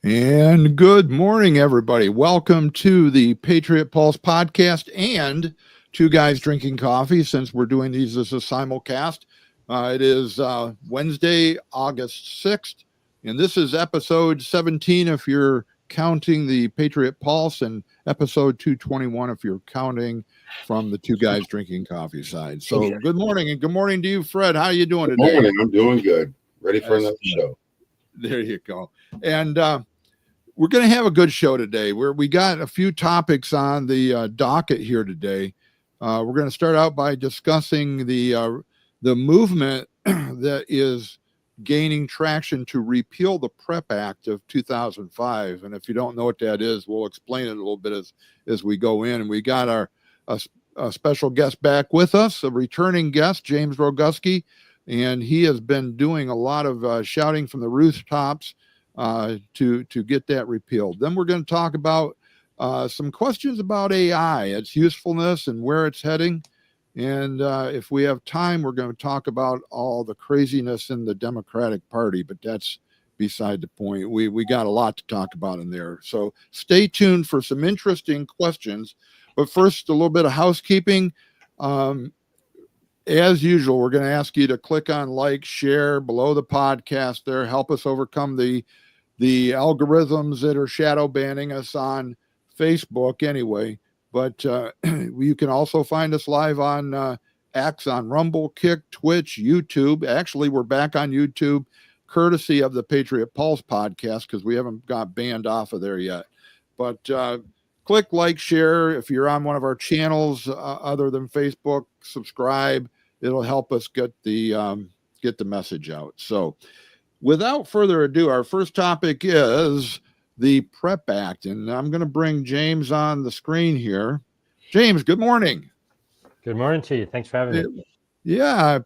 And good morning, everybody. Welcome to the Patriot Pulse podcast and Two Guys Drinking Coffee, since we're doing these as a simulcast. It is Wednesday, August 6th, and this is episode 17 if you're counting the Patriot Pulse, and episode 221 if you're counting from the Two Guys Drinking Coffee side. So good morning, and good morning to you, Fred. How are you doing today? Good morning. I'm doing good. Ready for another show. There you go. And we're going to have a good show today. We got a few topics on the docket here today. We're going to start out by discussing the movement that is gaining traction to repeal the PrEP Act of 2005. And if you don't know what that is, we'll explain it a little bit as we go in. And we got our a special guest back with us, a returning guest, James Roguski, and he has been doing a lot of shouting from the rooftops to get that repealed. Then we're going to talk about some questions about AI, its usefulness and where it's heading. And if we have time, we're going to talk about all the craziness in the Democratic Party, but that's beside the point. We got a lot to talk about in there. So stay tuned for some interesting questions. But first, a little bit of housekeeping. As usual, we're going to ask you to click on like, share below the podcast there. Help us overcome the algorithms that are shadow banning us on Facebook anyway. But you can also find us live on X, on Rumble, Kick, Twitch, YouTube. Actually, we're back on YouTube courtesy of the Patriot Pulse podcast because we haven't got banned off of there yet. But click like, share. If you're on one of our channels other than Facebook, subscribe. It'll help us get the message out. So without further ado, our first topic is the PrEP Act, and I'm going to bring James on the screen here. James, good morning. Good morning to you. Thanks for having me. Yeah,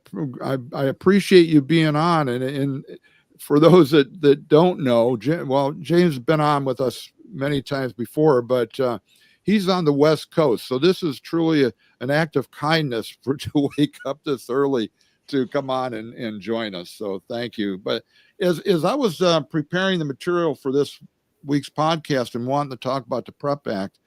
I appreciate you being on. And for those that don't know, James has been on with us many times before, but he's on the West Coast. So this is truly an act of kindness to wake up this early to come on and join us. So thank you. But as I was preparing the material for this week's podcast and wanting to talk about the PrEP Act,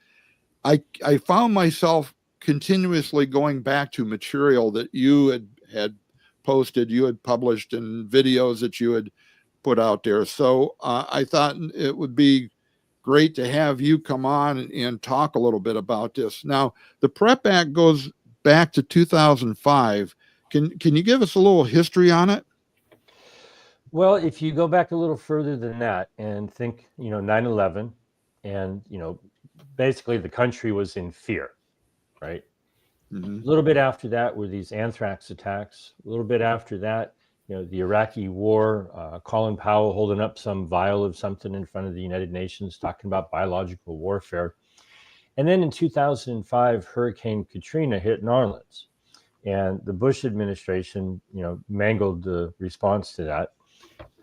I found myself continuously going back to material that you had posted, you had published, and videos that you had put out there. So I thought it would be great to have you come on and talk a little bit about this. Now, the PrEP Act goes back to 2005. Can you give us a little history on it? Well, if you go back a little further than that and think, 9/11, and, basically the country was in fear, right? Mm-hmm. A little bit after that were these anthrax attacks. A little bit after that, the Iraqi war, Colin Powell holding up some vial of something in front of the United Nations, talking about biological warfare. And then in 2005, Hurricane Katrina hit New Orleans. And the Bush administration, mangled the response to that.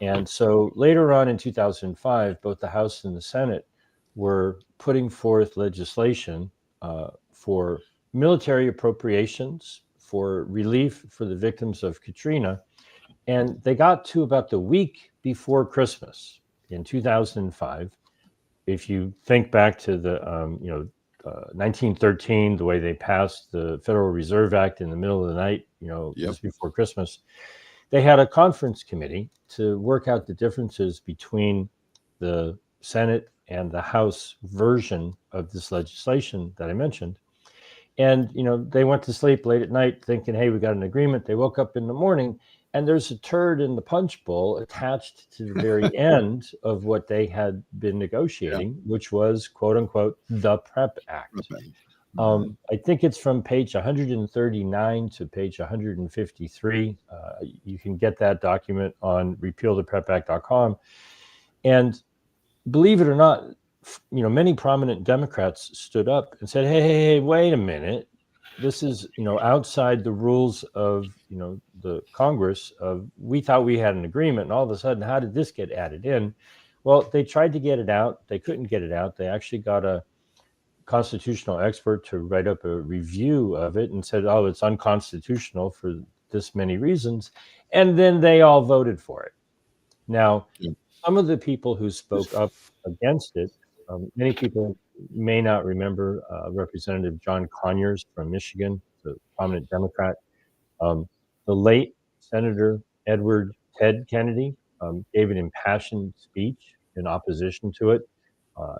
And so later on in 2005, both the House and the Senate were putting forth legislation for military appropriations, for relief for the victims of Katrina. And they got to about the week before Christmas in 2005. If you think back to the, 1913, the way they passed the Federal Reserve Act in the middle of the night, just before Christmas, they had a conference committee to work out the differences between the Senate and the House version of this legislation that I mentioned. And, they went to sleep late at night thinking, hey, we got an agreement. They woke up in the morning and there's a turd in the punch bowl attached to the very end of what they had been negotiating, which was, quote unquote, the PrEP Act. I think it's from page 139 to page 153. You can get that document on repealtheprepact.com. And believe it or not, many prominent Democrats stood up and said, hey, wait a minute. This is, outside the rules of, the Congress. We thought we had an agreement, and all of a sudden, how did this get added in? Well, they tried to get it out. They couldn't get it out. They actually got a constitutional expert to write up a review of it and said, oh, it's unconstitutional for this many reasons. And then they all voted for it. Now, some of the people who spoke up against it, many people may not remember Representative John Conyers from Michigan, the prominent Democrat. The late Senator Edward Ted Kennedy gave an impassioned speech in opposition to it.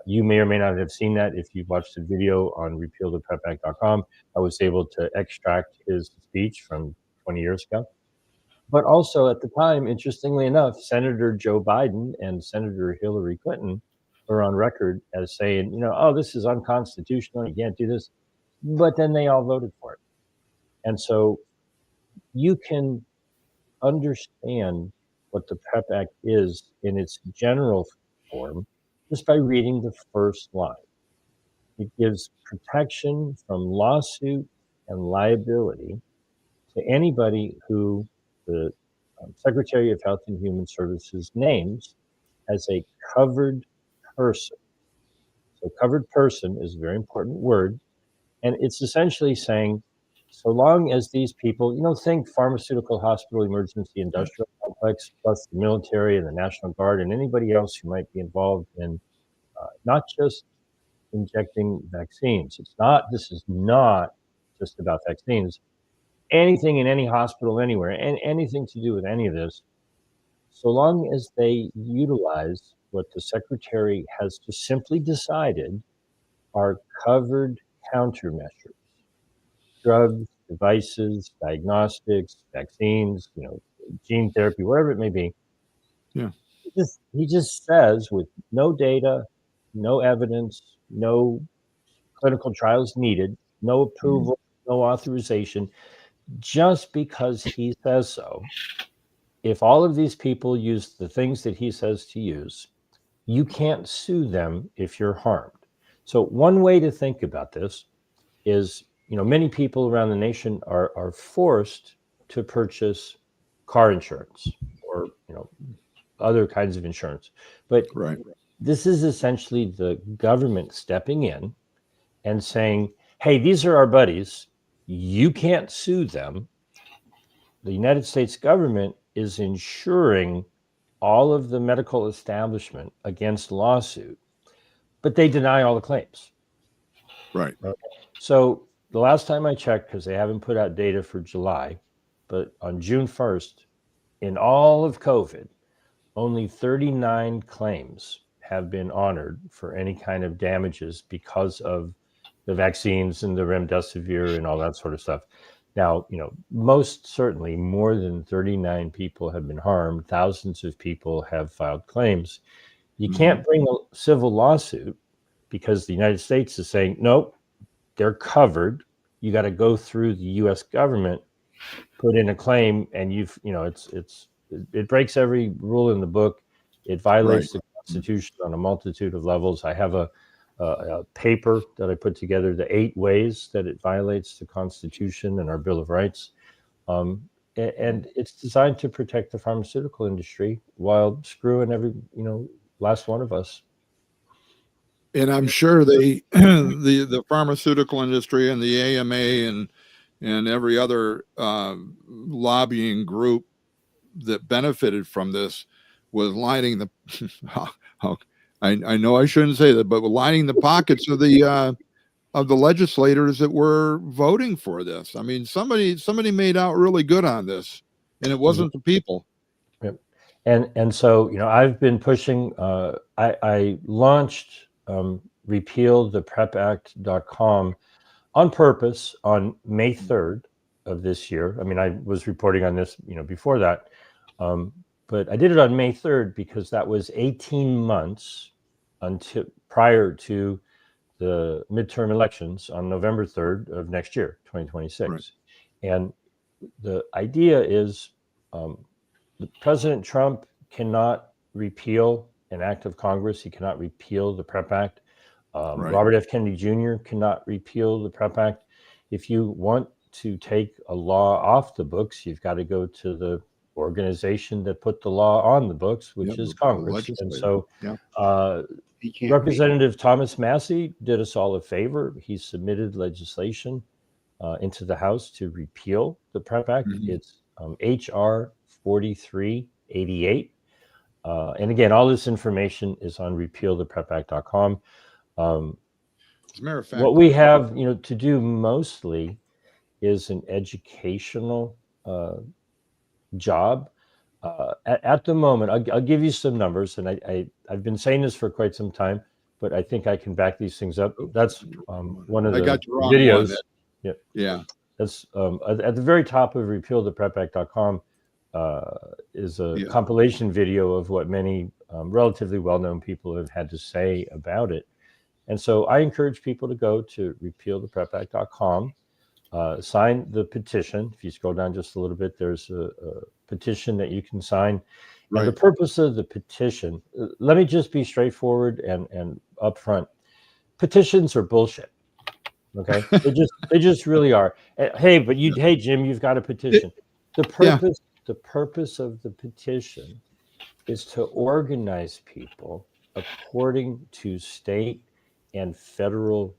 You may or may not have seen that if you've watched the video on repealtheprepact.com. I was able to extract his speech from 20 years ago. But also at the time, interestingly enough, Senator Joe Biden and Senator Hillary Clinton were on record as saying, oh, this is unconstitutional. You can't do this. But then they all voted for it. And so you can understand what the PrEP Act is in its general form just by reading the first line. It gives protection from lawsuit and liability to anybody who the Secretary of Health and Human Services names as a covered person. So covered person is a very important word. And it's essentially saying, so long as these people, think pharmaceutical, hospital, emergency, industrial complex, plus the military and the National Guard and anybody else who might be involved in not just injecting vaccines. This is not just about vaccines. Anything in any hospital anywhere, and anything to do with any of this, so long as they utilize what the secretary has just simply decided are covered countermeasures, drugs, devices, diagnostics, vaccines, gene therapy, whatever it may be. Yeah. He just says, with no data, no evidence, no clinical trials needed, no approval, no authorization, just because he says so, if all of these people use the things that he says to use, you can't sue them if you're harmed. So one way to think about this is, many people around the nation are forced to purchase car insurance or, other kinds of insurance. But Right. This is essentially the government stepping in and saying, hey, these are our buddies. You can't sue them. The United States government is insuring all of the medical establishment against lawsuit, but they deny all the claims. Right. So the last time I checked, because they haven't put out data for July, but on June 1st, in all of COVID, only 39 claims have been honored for any kind of damages because of the vaccines and the remdesivir and all that sort of stuff. Now, most certainly more than 39 people have been harmed. Thousands of people have filed claims. You can't bring a civil lawsuit because the United States is saying, nope, they're covered. You got to go through the U.S. government, put in a claim, and it breaks every rule in the book. It violates the Constitution on a multitude of levels. I have a paper that I put together, the 8 ways that it violates the Constitution and our Bill of Rights. And it's designed to protect the pharmaceutical industry while screwing every, last one of us. And I'm sure the pharmaceutical industry and the AMA and every other lobbying group that benefited from this was lining the I know I shouldn't say that, but lining the pockets of the legislators that were voting for this. I mean, somebody made out really good on this, and it wasn't the people. Yep. And so, I've been pushing. I launched repealtheprepact.com on purpose on May 3rd of this year. I mean, I was reporting on this, before that. But I did it on May 3rd because that was 18 months prior to the midterm elections on November 3rd of next year, 2026. Right. And the idea is President Trump cannot repeal an act of Congress. He cannot repeal the PrEP Act. Robert F. Kennedy Jr. cannot repeal the PrEP Act. If you want to take a law off the books, you've got to go to the organization that put the law on the books, which is Congress. And so Representative Thomas Massie did us all a favor. He submitted legislation into the House to repeal the PrEP Act. It's HR 4388. And again, all this information is on repealtheprepact.com. As a matter of fact, What we have, to do mostly is an educational job. At the moment, I'll give you some numbers, and I've been saying this for quite some time, but I think I can back these things up. That's one of the got the wrong videos. one. Yeah. That's at the very top of repealtheprepact.com is a compilation video of what many relatively well-known people have had to say about it. And so I encourage people to go to repealtheprepact.com, sign the petition. If you scroll down just a little bit, there's a petition that you can sign. Right. And the purpose of the petition, let me just be straightforward and upfront. Petitions are bullshit. Okay, they just really are. Hey, Jim, you've got a petition. The purpose of the petition is to organize people according to state and federal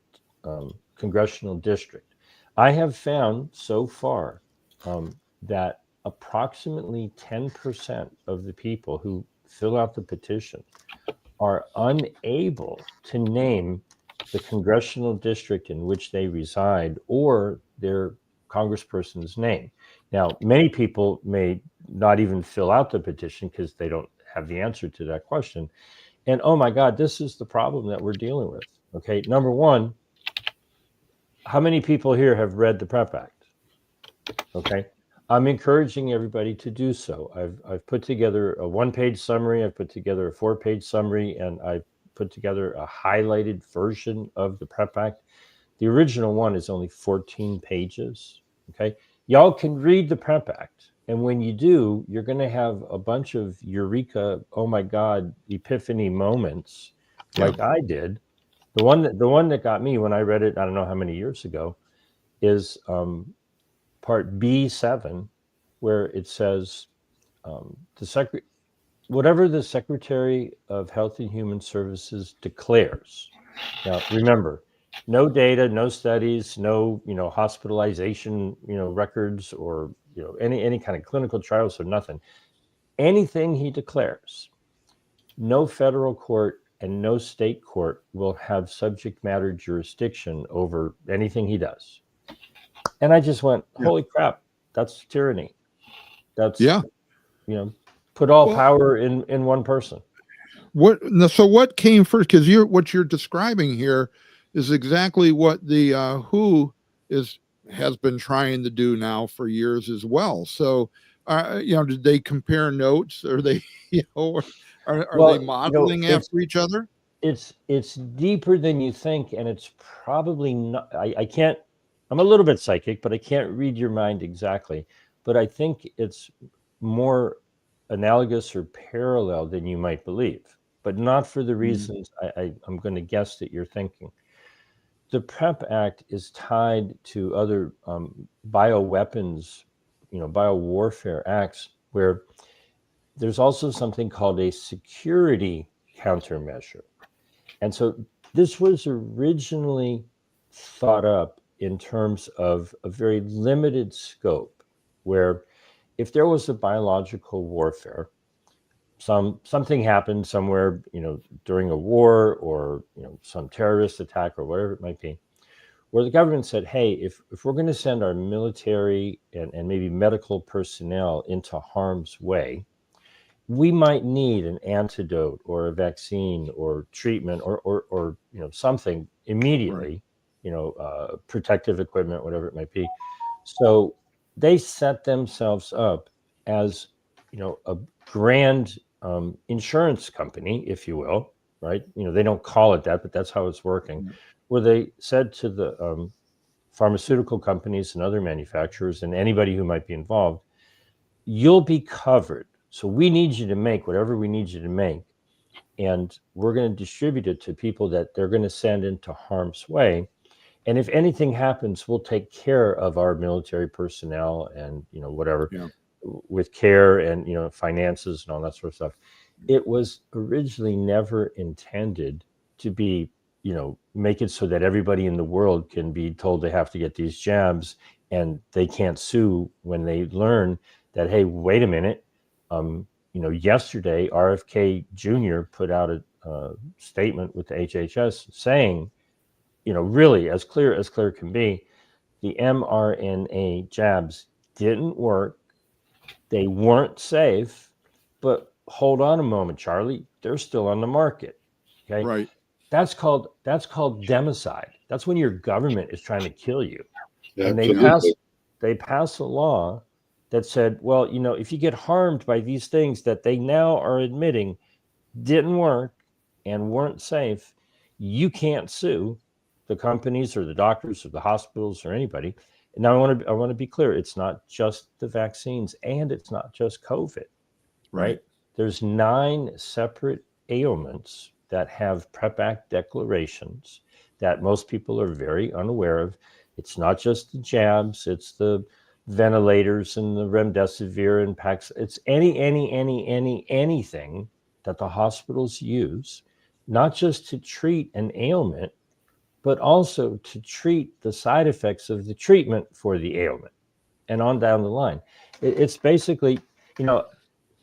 congressional district. I have found so far that approximately 10% of the people who fill out the petition are unable to name the congressional district in which they reside or their congressperson's name. Now, many people may not even fill out the petition because they don't have the answer to that question. And oh my God, this is the problem that we're dealing with. Okay, number one, how many people here have read the PrEP Act? Okay, I'm encouraging everybody to do so. I've put together a one-page summary, I've put together a four-page summary, and I've put together a highlighted version of the PrEP Act. The original one is only 14 pages. Okay, y'all can read the PrEP Act, and when you do, you're going to have a bunch of eureka, oh my God, epiphany moments, like I did. The one that got me when I read it, I don't know how many years ago, is part B7, where it says whatever the Secretary of Health and Human Services declares. Now, remember, no data, no studies, no hospitalization records, or any kind of clinical trials, or nothing. Anything he declares, no federal court and no state court will have subject matter jurisdiction over anything he does. And I just went, holy crap, that's tyranny. That's put all power in one person. So what came first? Because what you're describing here is exactly what the WHO has been trying to do now for years as well. So did they compare notes? Are they are they modeling after each other? It's deeper than you think, and it's probably not. I can't. I'm a little bit psychic, but I can't read your mind exactly. But I think it's more analogous or parallel than you might believe, but not for the reasons I'm going to guess that you're thinking. The PrEP Act is tied to other bioweapons, biowarfare acts, where there's also something called a security countermeasure. And so this was originally thought up in terms of a very limited scope, where if there was a biological warfare, something happened somewhere, during a war, or some terrorist attack, or whatever it might be, where the government said, hey, if we're going to send our military and maybe medical personnel into harm's way, we might need an antidote or a vaccine or treatment or something immediately, protective equipment, whatever it might be. So they set themselves up as, a grand insurance company, if you will, right? They don't call it that, but that's how it's working, where they said to the pharmaceutical companies and other manufacturers and anybody who might be involved, you'll be covered. So we need you to make whatever we need you to make, and we're going to distribute it to people that they're going to send into harm's way. And if anything happens, we'll take care of our military personnel and, whatever, with care and, finances and all that sort of stuff. It was originally never intended to be, make it so that everybody in the world can be told they have to get these jabs and they can't sue when they learn that, hey, wait a minute, yesterday, RFK Jr. put out a statement with the HHS saying, really as clear can be, the mRNA jabs didn't work. They weren't safe, but hold on a moment, Charlie, they're still on the market. Okay. Right. That's called democide. That's when your government is trying to kill you. And Absolutely. they pass a law that said, well, if you get harmed by these things that they now are admitting didn't work and weren't safe, you can't sue the companies or the doctors or the hospitals or anybody. Now I want to be clear, it's not just the vaccines and it's not just COVID, right? There's 9 separate ailments that have PrEP Act declarations that most people are very unaware of. It's not just the jabs, it's the ventilators and the remdesivir and Pax. It's anything that the hospitals use, not just to treat an ailment, but also to treat the side effects of the treatment for the ailment and on down the line. It's basically,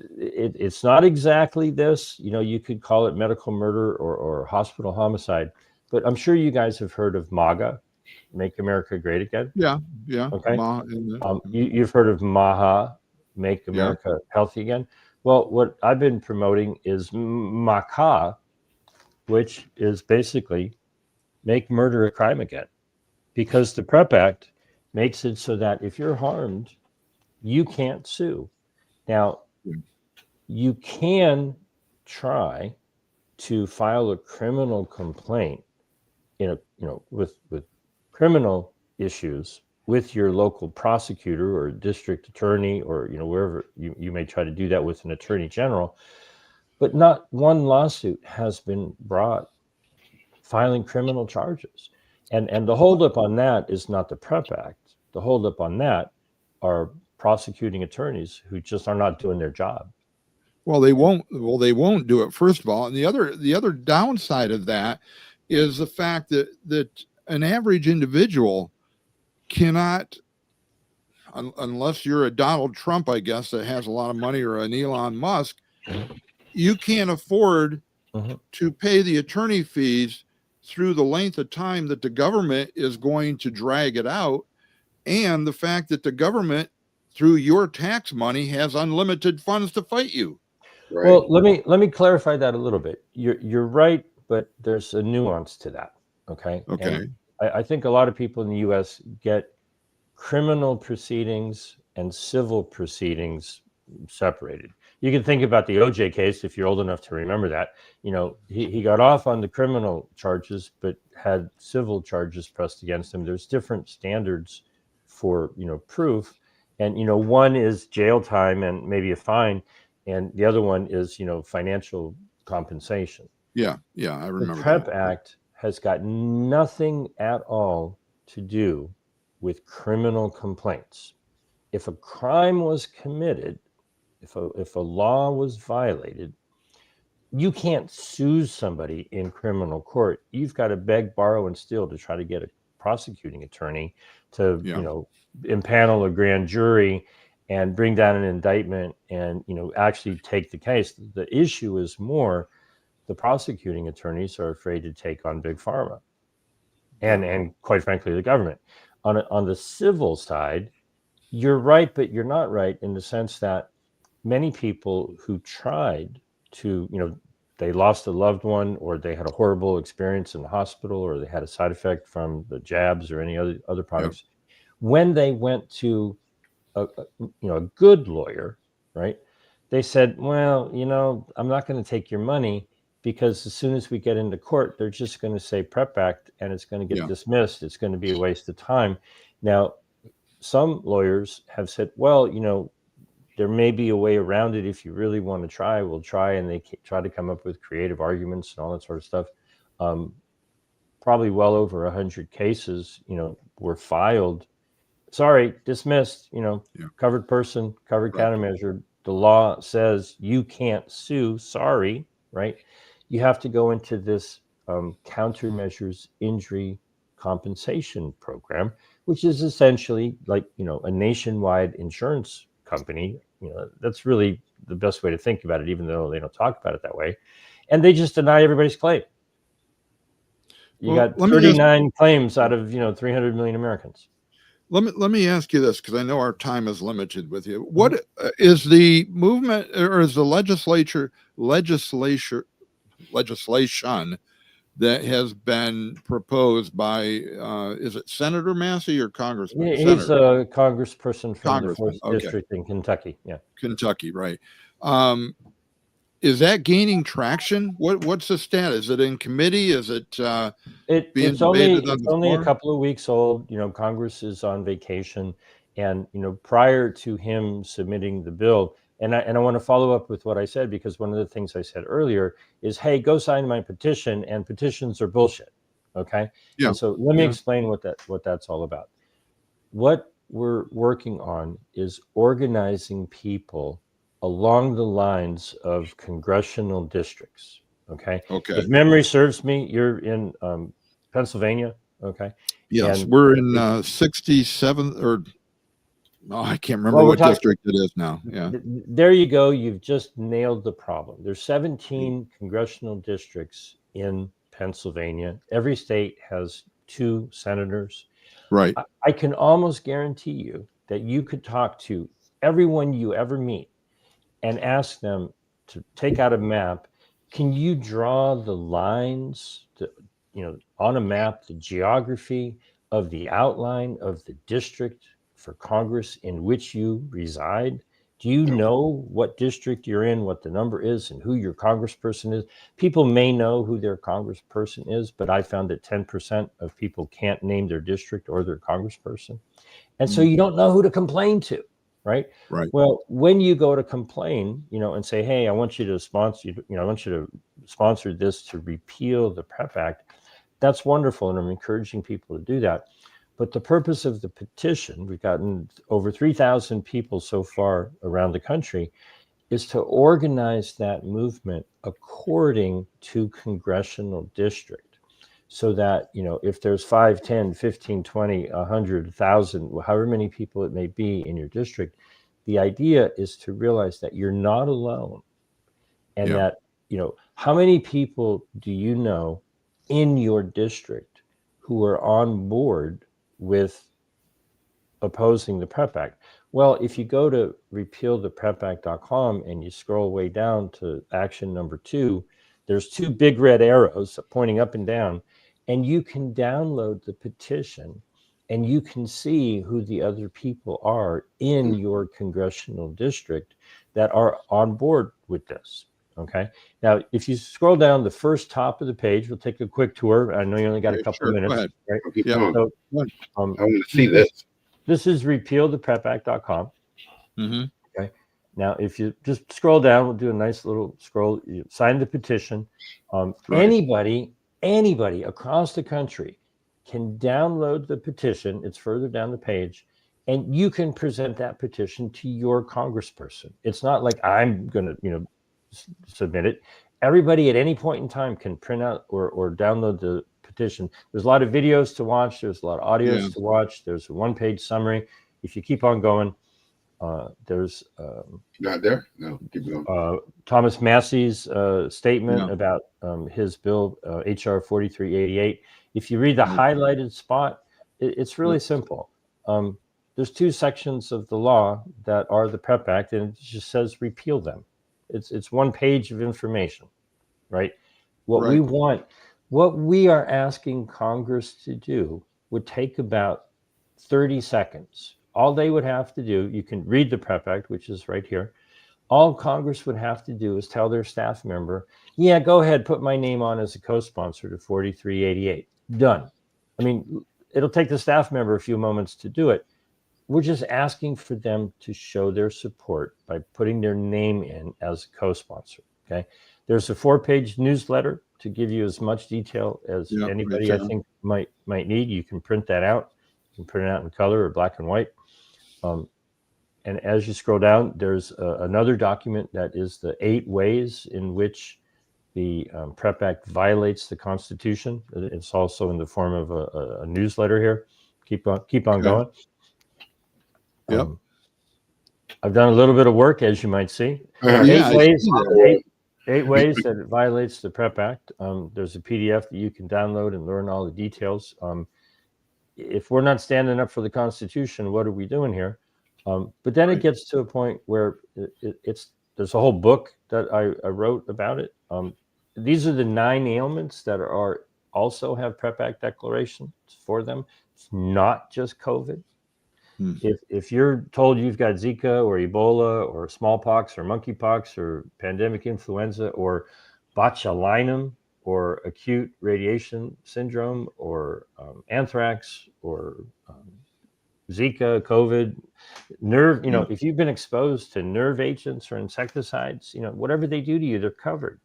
it's not exactly this, you could call it medical murder or hospital homicide, but I'm sure you guys have heard of MAGA, Make America Great Again. Yeah. Okay. You've heard of MAHA, Make America Healthy Again. Well, what I've been promoting is MACA, which is basically make murder a crime again, because the PrEP Act makes it so that if you're harmed, you can't sue. Now, you can try to file a criminal complaint with criminal issues with your local prosecutor or district attorney, or wherever you may try to do that with an attorney general, but not one lawsuit has been brought filing criminal charges. And the holdup on that is not the PrEP Act. The holdup on that are prosecuting attorneys who just are not doing their job. Well, they won't do it, first of all. And the other downside of that is the fact that an average individual cannot, unless you're a Donald Trump, I guess, that has a lot of money, or an Elon Musk, you can't afford to pay the attorney fees through the length of time that the government is going to drag it out, and the fact that the government, through your tax money, has unlimited funds to fight you. Right. Well, let me clarify that a little bit. You're right, but there's a nuance to that. Okay. And I think a lot of people in the U.S. get criminal proceedings and civil proceedings separated. You can think about the OJ case, if you're old enough to remember that. He got off on the criminal charges, but had civil charges pressed against him. There's different standards for proof, and one is jail time and maybe a fine, and the other one is financial compensation. Yeah, I remember. The PrEP Act has got nothing at all to do with criminal complaints. If a crime was committed, if a law was violated, you can't sue somebody in criminal court. You've got to beg, borrow, and steal to try to get a prosecuting attorney to impanel a grand jury and bring down an indictment and actually take the case. The issue is more the prosecuting attorneys are afraid to take on big pharma and quite frankly the government. On the civil side, you're right, but you're not right, in the sense that many people who tried to, they lost a loved one, or they had a horrible experience in the hospital, or they had a side effect from the jabs or any other products. When they went to a good lawyer, right, they said, well, I'm not going to take your money, because as soon as we get into court, they're just going to say PrEP Act and it's going to get dismissed. It's going to be a waste of time. Now, some lawyers have said, well, there may be a way around it. If you really want to try, we'll try. And they try to come up with creative arguments and all that sort of stuff. Probably well over 100 cases, were filed. Sorry, dismissed, covered person, covered countermeasure. The law says you can't sue. Sorry, right? You have to go into this countermeasures injury compensation program, which is essentially like, a nationwide insurance company. That's really the best way to think about it, even though they don't talk about it that way. And they just deny everybody's claim. You Well, got let me ask- 39 claims out of 300 million Americans. Let me ask you this, because I know our time is limited with you. What is the movement, or is the legislation that has been proposed by is it Senator Massey or Congressman? He's Senator. a congressperson from the Congressman, 4th okay. district in Kentucky. Yeah. Kentucky, right? Is that gaining traction? What's the status? Is it in committee? Is it being It's only debated on the a floor? couple of weeks old. Congress is on vacation, and prior to him submitting the bill, and I want to follow up with what I said, because one of the things I said earlier is, hey, go sign my petition, and petitions are bullshit. Okay. Yeah. And so let me Yeah. explain what that's all about. What we're working on is organizing people along the lines of congressional districts. Okay. Okay. If memory serves me, you're in Pennsylvania. Okay. Yes, And we're in 67, or I can't remember Well, we're what talking- district it is now. Yeah. there you go. You've just nailed the problem. There's 17 congressional districts in Pennsylvania. Every state has 2 senators. Right. I can almost guarantee you that you could talk to everyone you ever meet and ask them to take out a map. Can you draw the lines on a map, the geography of the outline of the district for Congress in which you reside? Do you know what district you're in, what the number is, and who your congressperson is? People may know who their congressperson is, but I found that 10% of people can't name their district or their congressperson. And so you don't know who to complain to, right? Right. Well, when you go to complain, and say, hey, I want you to sponsor, I want you to sponsor this to repeal the PrEP Act, that's wonderful. And I'm encouraging people to do that. But the purpose of the petition, we've gotten over 3,000 people so far around the country, is to organize that movement according to congressional district. So that, if there's 5, 10, 15, 20, 100, 1,000, however many people it may be in your district, the idea is to realize that you're not alone. And that, how many people do you know in your district who are on board with opposing the PrEP Act? Well, if you go to repealtheprepact.com and you scroll way down to action number 2, there's 2 big red arrows pointing up and down, and you can download the petition and you can see who the other people are in your congressional district that are on board with this. Okay. Now, if you scroll down the first top of the page, we'll take a quick tour. I know you only got a couple of minutes. Go ahead. Right? Yeah. So, I want to see this. This is repealtheprepact.com. Mm-hmm. Okay. Now, if you just scroll down, we'll do a nice little scroll. You sign the petition. Right. Anybody across the country can download the petition. It's further down the page, and you can present that petition to your congressperson. It's not like I'm going to, submit it. Everybody at any point in time can print out or download the petition. There's a lot of videos to watch. There's a lot of audios to watch. There's a 1-page summary. If you keep on going, there's Not there? No, keep going. Thomas Massey's statement about his bill, HR 4388. If you read the highlighted spot, it's really simple. There's 2 sections of the law that are the PrEP Act, and it just says repeal them. It's 1 page of information, right? What we are asking Congress to do would take about 30 seconds. All they would have to do, you can read the PrEP Act, which is right here. All Congress would have to do is tell their staff member, yeah, go ahead, put my name on as a co-sponsor to 4388. Done. I mean, it'll take the staff member a few moments to do it. We're just asking for them to show their support by putting their name in as a co-sponsor. Okay. There's a 4-page newsletter to give you as much detail as anybody I think might need. You can print that out. You can print it out in color or black and white. And as you scroll down, there's another document that is the 8 ways in which the PrEP Act violates the Constitution. It's also in the form of a newsletter here. Keep on going. Yep. I've done a little bit of work, as you might see. Yeah, Eight ways that it violates the PrEP Act. There's a PDF that you can download and learn all the details. If we're not standing up for the Constitution, what are we doing here? But then it gets to a point where there's a whole book that I wrote about it. These are the 9 ailments that are also have PrEP Act declarations for them. It's not just COVID. If you're told you've got Zika or Ebola or smallpox or monkeypox or pandemic influenza or botulinum or acute radiation syndrome or anthrax or Zika, COVID, nerve, if you've been exposed to nerve agents or insecticides, whatever they do to you, they're covered.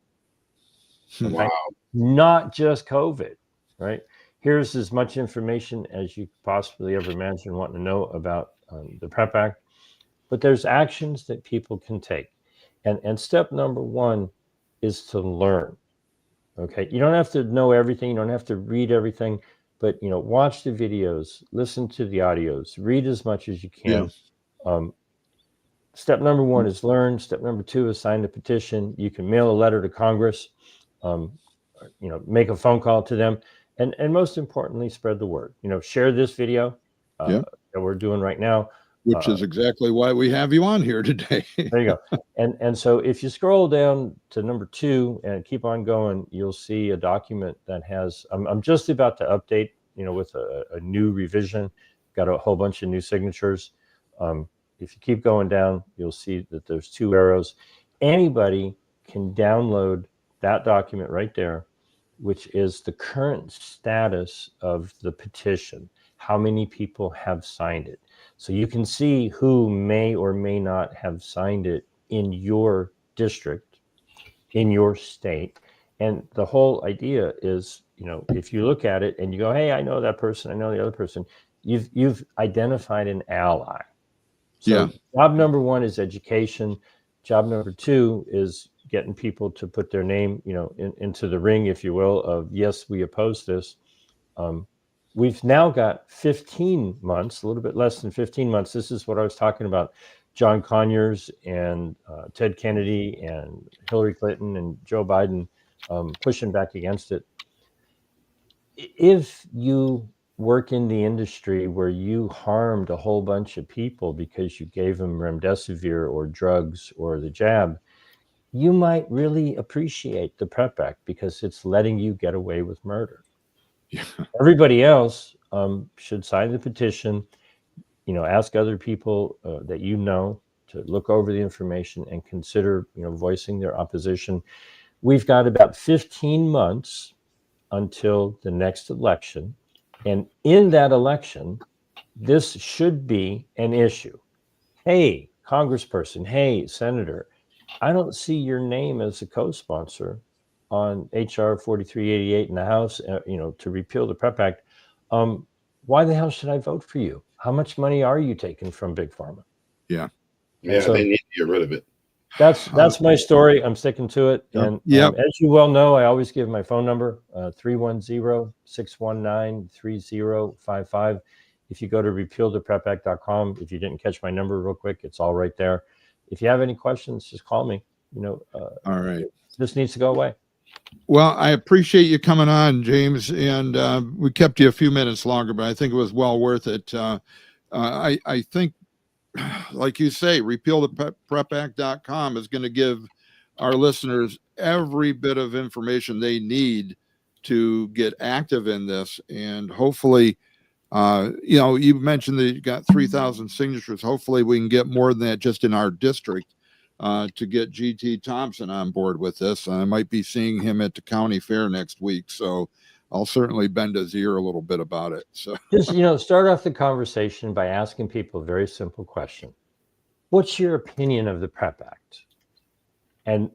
Okay? Wow. Not just COVID, right? Here's as much information as you could possibly ever imagine wanting to know about the PrEP Act. But there's actions that people can take. And step number 1 is to learn. Okay. You don't have to know everything. You don't have to read everything. But, watch the videos, listen to the audios, read as much as you can. Step number 1 is learn. Step number 2 is sign the petition. You can mail a letter to Congress, make a phone call to them. And most importantly, spread the word. Share this video that we're doing right now. Which is exactly why we have you on here today. There you go. And so if you scroll down to number 2 and keep on going, you'll see a document that has, I'm just about to update, with a new revision, got a whole bunch of new signatures. If you keep going down, you'll see that there's 2 arrows. Anybody can download that document right there, which is the current status of the petition, how many people have signed it. So you can see who may or may not have signed it in your district, in your state. And the whole idea is, if you look at it and you go, hey, I know that person, I know the other person, you've identified an ally. So job number 1 is education. Job number 2 is getting people to put their name, into the ring, if you will, of yes, we oppose this. We've now got 15 months, a little bit less than 15 months. This is what I was talking about. John Conyers and Ted Kennedy and Hillary Clinton and Joe Biden pushing back against it. If you work in the industry where you harmed a whole bunch of people because you gave them remdesivir or drugs or the jab, you might really appreciate the PrEP Act because it's letting you get away with murder. Everybody else should sign the petition, ask other people that to look over the information and consider, voicing their opposition. We've got about 15 months until the next election. And in that election, this should be an issue. Hey, congressperson, hey, senator, I don't see your name as a co-sponsor on HR 4388 in the House, to repeal the PrEP Act. Why the hell should I vote for you? How much money are you taking from Big Pharma? Yeah, so they need to get rid of it. That's my story. I'm sticking to it. And as you well know, I always give my phone number, 310-619-3055. If you go to repealtheprepact.com, if you didn't catch my number real quick, it's all right there. If you have any questions, just call me. All right. This needs to go away. Well, I appreciate you coming on, James, and we kept you a few minutes longer, but I think it was well worth it. I think, like you say, repealtheprepact.com is going to give our listeners every bit of information they need to get active in this. And hopefully, you mentioned that you got 3,000 signatures. Hopefully we can get more than that just in our district to get GT Thompson on board with this. I might be seeing him at the county fair next week. So I'll certainly bend his ear a little bit about it. So just, start off the conversation by asking people a very simple question. What's your opinion of the PrEP Act? And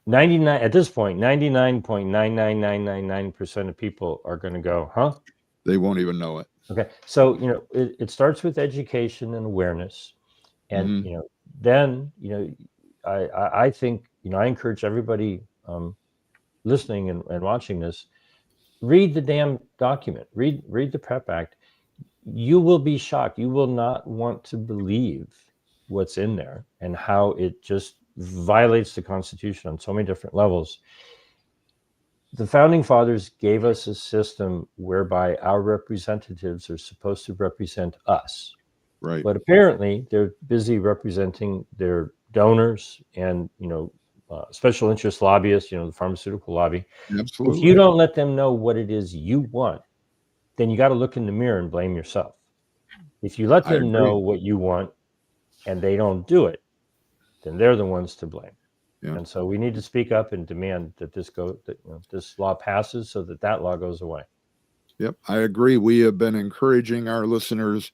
99.99999% of people are going to go, huh? They won't even know it. Okay. So, it starts with education and awareness. And, then, I think, I encourage everybody listening and watching this, read the damn document, read the PrEP Act. You will be shocked. You will not want to believe what's in there and how it just violates the Constitution on so many different levels. The founding fathers gave us a system whereby our representatives are supposed to represent us. Right. But apparently they're busy representing their donors and, special interest lobbyists, the pharmaceutical lobby. Absolutely. If you don't let them know what it is you want, then you got to look in the mirror and blame yourself. If you let them know what you want and they don't do it, then they're the ones to blame. Yeah. And so we need to speak up and demand that this law passes so that law goes away. Yep, I agree. We have been encouraging our listeners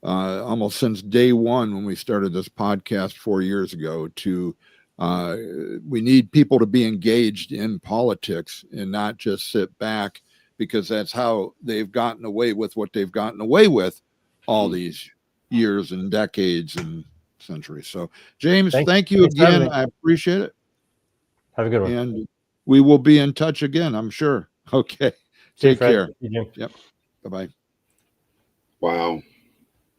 almost since day one when we started this podcast 4 years ago to we need people to be engaged in politics and not just sit back, because that's how they've gotten away with what they've gotten away with all these years and decades and centuries. So, James, thank you again. I appreciate it. Have a good one. And we will be in touch again, I'm sure. Okay. Take care. Yep. Bye-bye. Wow.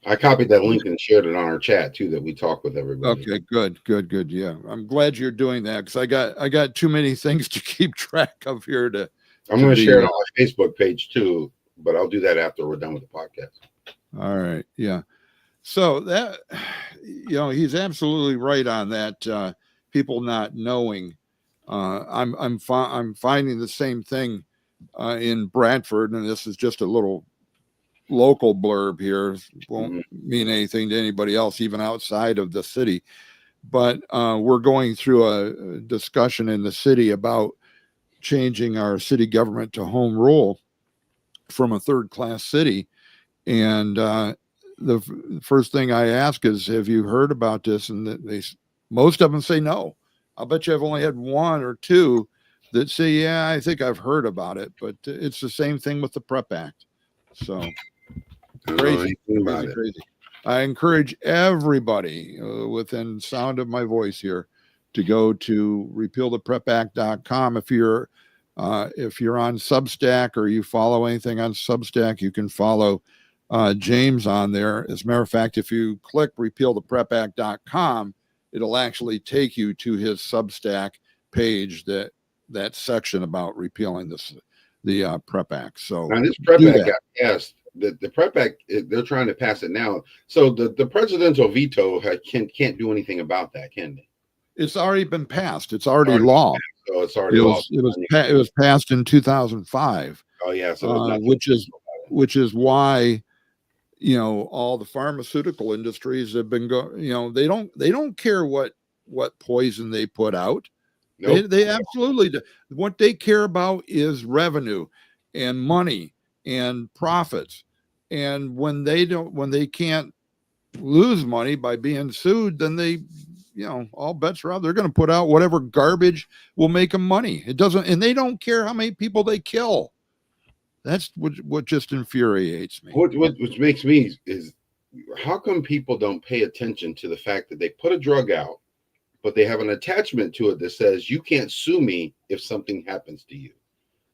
I copied that link and shared it on our chat too, that we talk with everybody. Okay, good. Yeah. I'm glad you're doing that, because I got too many things to keep track of here I'm going to share it on my Facebook page too, but I'll do that after we're done with the podcast. All right. Yeah. So that, he's absolutely right on that. People not knowing. I'm finding the same thing in Bradford, and this is just a little local blurb here. Won't mean anything to anybody else, even outside of the city. But we're going through a discussion in the city about changing our city government to home rule from a third-class city, and the first thing I ask is, have you heard about this? And most of them say no. I'll bet you I've only had one or two that say, yeah, I think I've heard about it, but it's the same thing with the PrEP Act. So crazy. I encourage everybody within sound of my voice here to go to repealtheprepact.com. If you're on Substack or you follow anything on Substack, you can follow James on there. As a matter of fact, if you click repealtheprepact.com, it'll actually take you to his Substack page, that section about repealing the PrEP Act. So now this PrEP Act got passed. The PrEP Act, they're trying to pass it now. So the presidential veto can't do anything about that, can they? It's already been passed. It's already law. So it's already law. It was passed in 2005. Oh yeah, so which is why all the pharmaceutical industries have been they don't care what poison they put out. Nope. They absolutely do. What they care about is revenue and money and profits. And when they can't lose money by being sued, then they, all bets are out. They're going to put out whatever garbage will make them money. And they don't care how many people they kill. That's what just infuriates me. What makes me is, how come people don't pay attention to the fact that they put a drug out, but they have an attachment to it that says you can't sue me if something happens to you?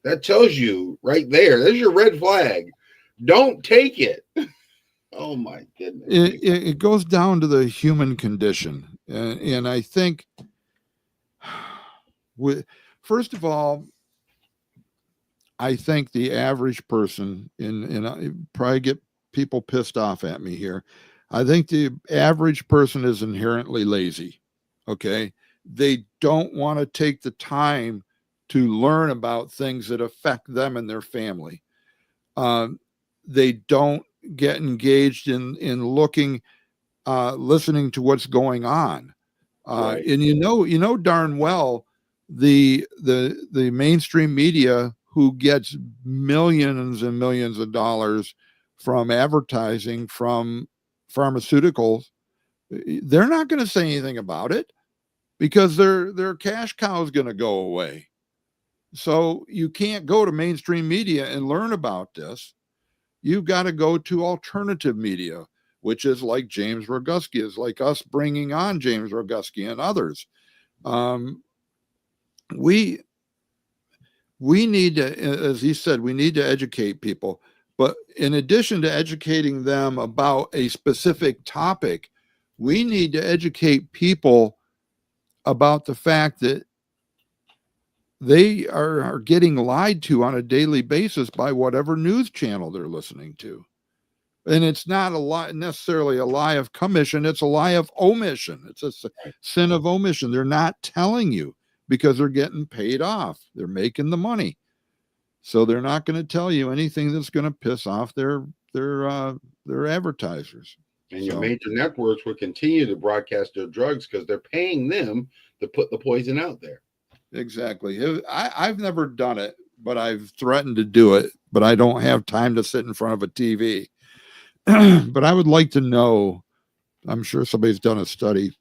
That tells you right there's your red flag. Don't take it. Oh my goodness. It goes down to the human condition. And I think, first of all, I think the average person, and I probably get people pissed off at me here, I think the average person is inherently lazy. Okay. They don't want to take the time to learn about things that affect them and their family. They don't get engaged in looking, listening to what's going on. Right. And darn well, the mainstream media, who gets millions and millions of dollars from advertising from pharmaceuticals, they're not going to say anything about it because their cash cow is going to go away. So you can't go to mainstream media and learn about this. You've got to go to alternative media, which is like James Roguski, is like us bringing on James Roguski and others. We need to, as he said, we need to educate people. But in addition to educating them about a specific topic, We need to educate people about the fact that they are getting lied to on a daily basis by whatever news channel they're listening to. And it's not a lie, necessarily a lie of commission. It's a lie of omission. It's a sin of omission. They're not telling you because they're getting paid off. They're making the money. So they're not going to tell you anything that's going to piss off their advertisers. And your major networks will continue to broadcast their drugs because they're paying them to put the poison out there. Exactly. I've never done it, but I've threatened to do it, but I don't have time to sit in front of a TV. But I would like to know, I'm sure somebody's done a study,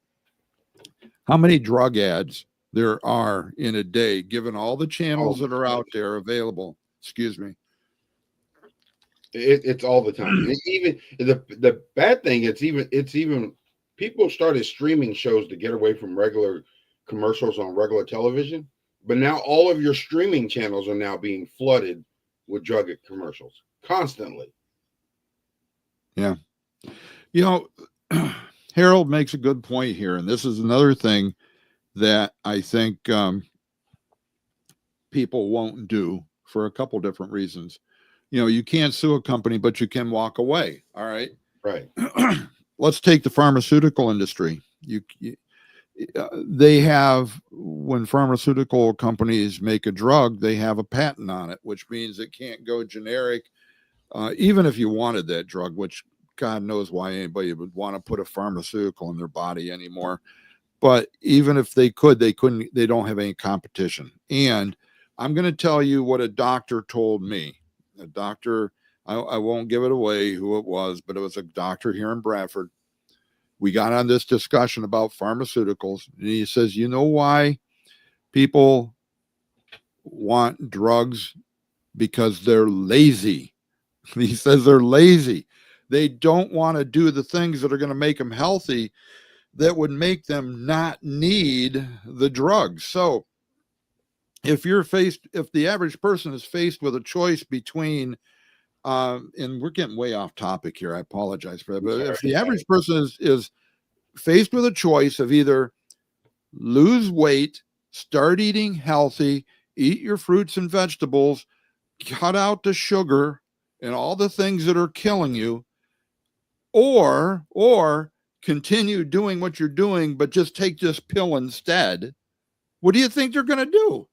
how many drug ads there are in a day, given all the channels that are out there available. Excuse me. It's all the time. Even the bad thing, it's even people started streaming shows to get away from regular commercials on regular television, but now all of your streaming channels are now being flooded with drug commercials constantly. Yeah. Harold makes a good point here, and this is another thing that I think people won't do for a couple different reasons. You can't sue a company, but you can walk away. All right. Right. Let's take the pharmaceutical industry. They have, when pharmaceutical companies make a drug, they have a patent on it, which means it can't go generic. Even if you wanted that drug, which God knows why anybody would want to put a pharmaceutical in their body anymore. But even if they could, they don't have any competition. And I'm going to tell you what a doctor told me. A doctor, I won't give it away who it was, but it was a doctor here in Bradford. We got on this discussion about pharmaceuticals, and he says, you know why people want drugs? Because they're lazy. He says they're lazy. They don't want to do the things that are going to make them healthy, that would make them not need the drugs. So if the average person is faced with a choice between, and we're getting way off topic here, I apologize for that, but if the average person is faced with a choice of either lose weight, start eating healthy, eat your fruits and vegetables, cut out the sugar and all the things that are killing you, or continue doing what you're doing, but just take this pill instead, what do you think they're going to do?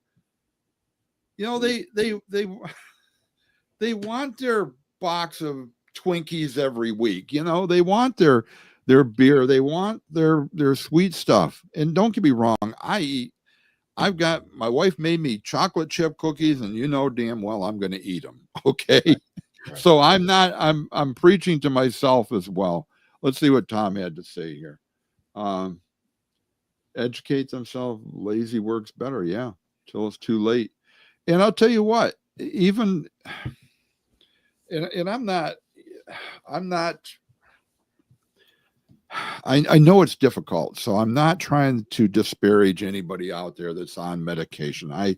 They want their box of Twinkies every week. They want their beer. They want their sweet stuff. And don't get me wrong, my wife made me chocolate chip cookies, and damn well I'm going to eat them. Okay. Right. So I'm preaching to myself as well. Let's see what Tom had to say here. Educate themselves. Lazy works better. Yeah. Till it's too late. And I'll tell you what, even, and I'm not, I know it's difficult, so I'm not trying to disparage anybody out there that's on medication. I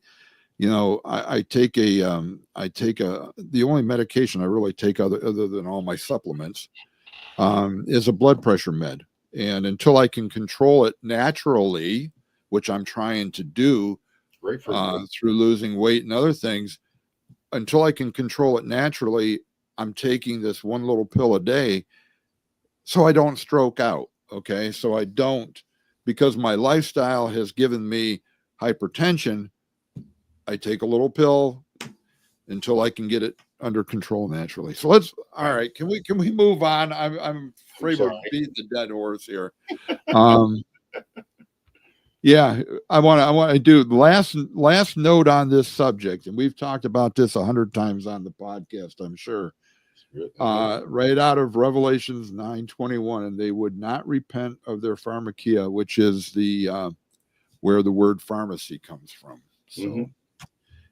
take the only medication I really take other than all my supplements, is a blood pressure med. And until I can control it naturally, which I'm trying to do, through losing weight and other things, until I can control it naturally, I'm taking this one little pill a day so I don't stroke out. Okay. So I don't, because my lifestyle has given me hypertension, I take a little pill until I can get it under control naturally. So all right. Can we move on? I'm afraid we're beating the dead horse here. Yeah, I want to do the last note on this subject, and we've talked about this 100 times on the podcast, I'm sure. Right out of Revelations 9:21, and they would not repent of their pharmakia, which is the where the word pharmacy comes from. So,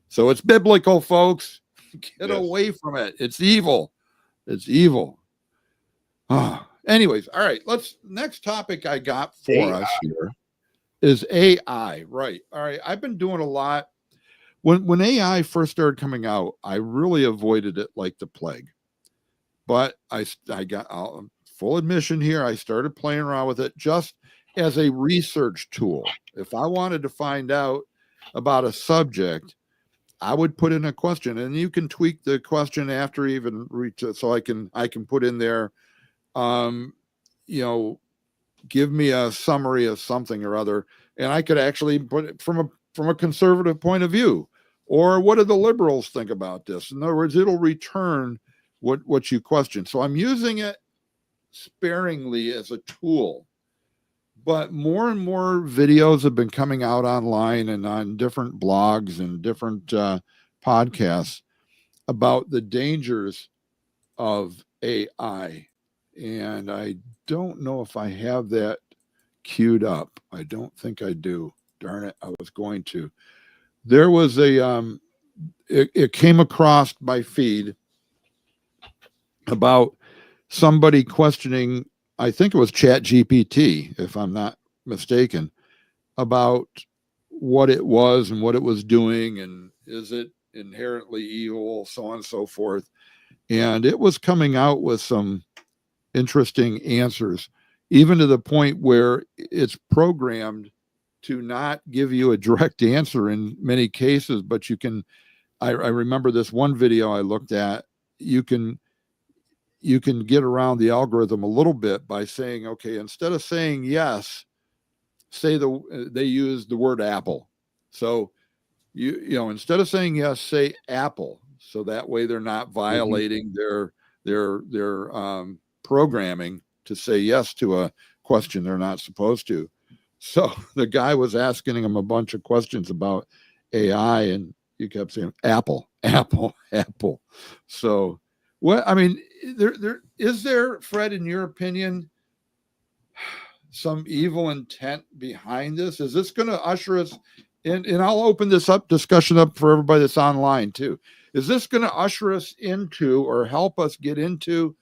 so it's biblical, folks. Get away from it. It's evil. It's evil. Anyways, all right. Next topic I got for us here is AI. Right. All right. I've been doing a lot. When AI first started coming out, I really avoided it like the plague. But I got full admission here, I started playing around with it just as a research tool. If I wanted to find out about a subject, I would put in a question, and you can tweak the question after even reach it. So I can put in there, you know, give me a summary of something or other, and I could actually put it from a conservative point of view, or what do the liberals think about this? In other words, it'll return what you question. So I'm using it sparingly as a tool, but more and more videos have been coming out online and on different blogs and different podcasts about the dangers of AI. And I don't know if I have that queued up. I don't think I do. Darn it, I was going to. There was it came across my feed about somebody questioning, I think it was ChatGPT, if I'm not mistaken, about what it was and what it was doing, and is it inherently evil, so on and so forth. And it was coming out with some interesting answers, even to the point where it's programmed to not give you a direct answer in many cases, but you can, I remember this one video I looked at, you can get around the algorithm a little bit by saying, okay, instead of saying yes, they use the word apple. So you know, instead of saying yes, say apple. So that way they're not violating their programming to say yes to a question they're not supposed to. So the guy was asking him a bunch of questions about AI, and you kept saying apple, apple, apple. So what, I mean, there is there, Fred, in your opinion, some evil intent behind this? Is this going to usher us in? And I'll open this discussion up for everybody that's online too. Is this going to usher us into, or help us get into,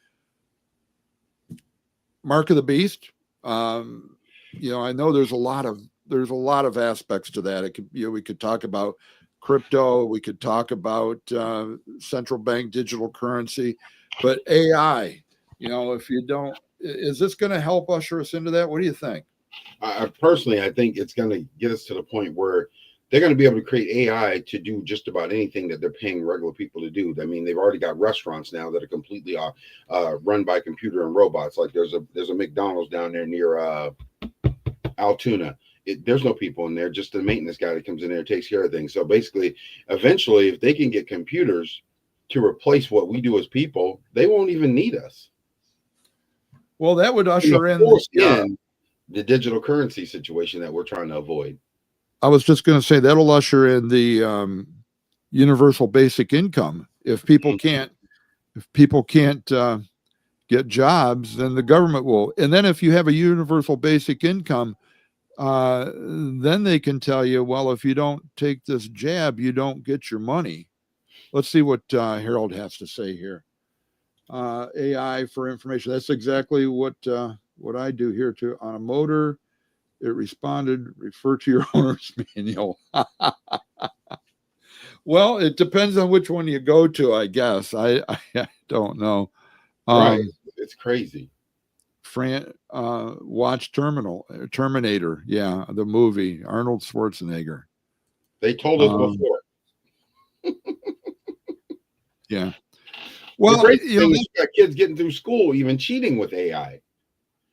Mark of the Beast? You know, I know there's a lot of aspects to that. It could, you know, we could talk about crypto, we could talk about central bank digital currency, but AI, you know, if you don't, is this going to help usher us into that? What do you think? Personally, I think it's going to get us to the point where they're going to be able to create AI to do just about anything that they're paying regular people to do. I mean, they've already got restaurants now that are completely run by computer and robots. Like there's a McDonald's down there near Altoona. There's no people in there, just the maintenance guy that comes in there and takes care of things. So basically, eventually, if they can get computers to replace what we do as people, they won't even need us. Well, that would usher in the digital currency situation that we're trying to avoid. I was just going to say that'll usher in the universal basic income. If people can't get jobs, then the government will. And then if you have a universal basic income, then they can tell you, well, if you don't take this jab, you don't get your money. Let's see what Harold has to say here. AI for information. That's exactly what I do here too. On a motor, it responded, refer to your owner's manual. Well, it depends on which one you go to, I guess. I don't know. Right. It's crazy. Watch Terminator. Yeah, the movie, Arnold Schwarzenegger. They told us before. Yeah. Well, the great thing is you got kids getting through school even cheating with AI.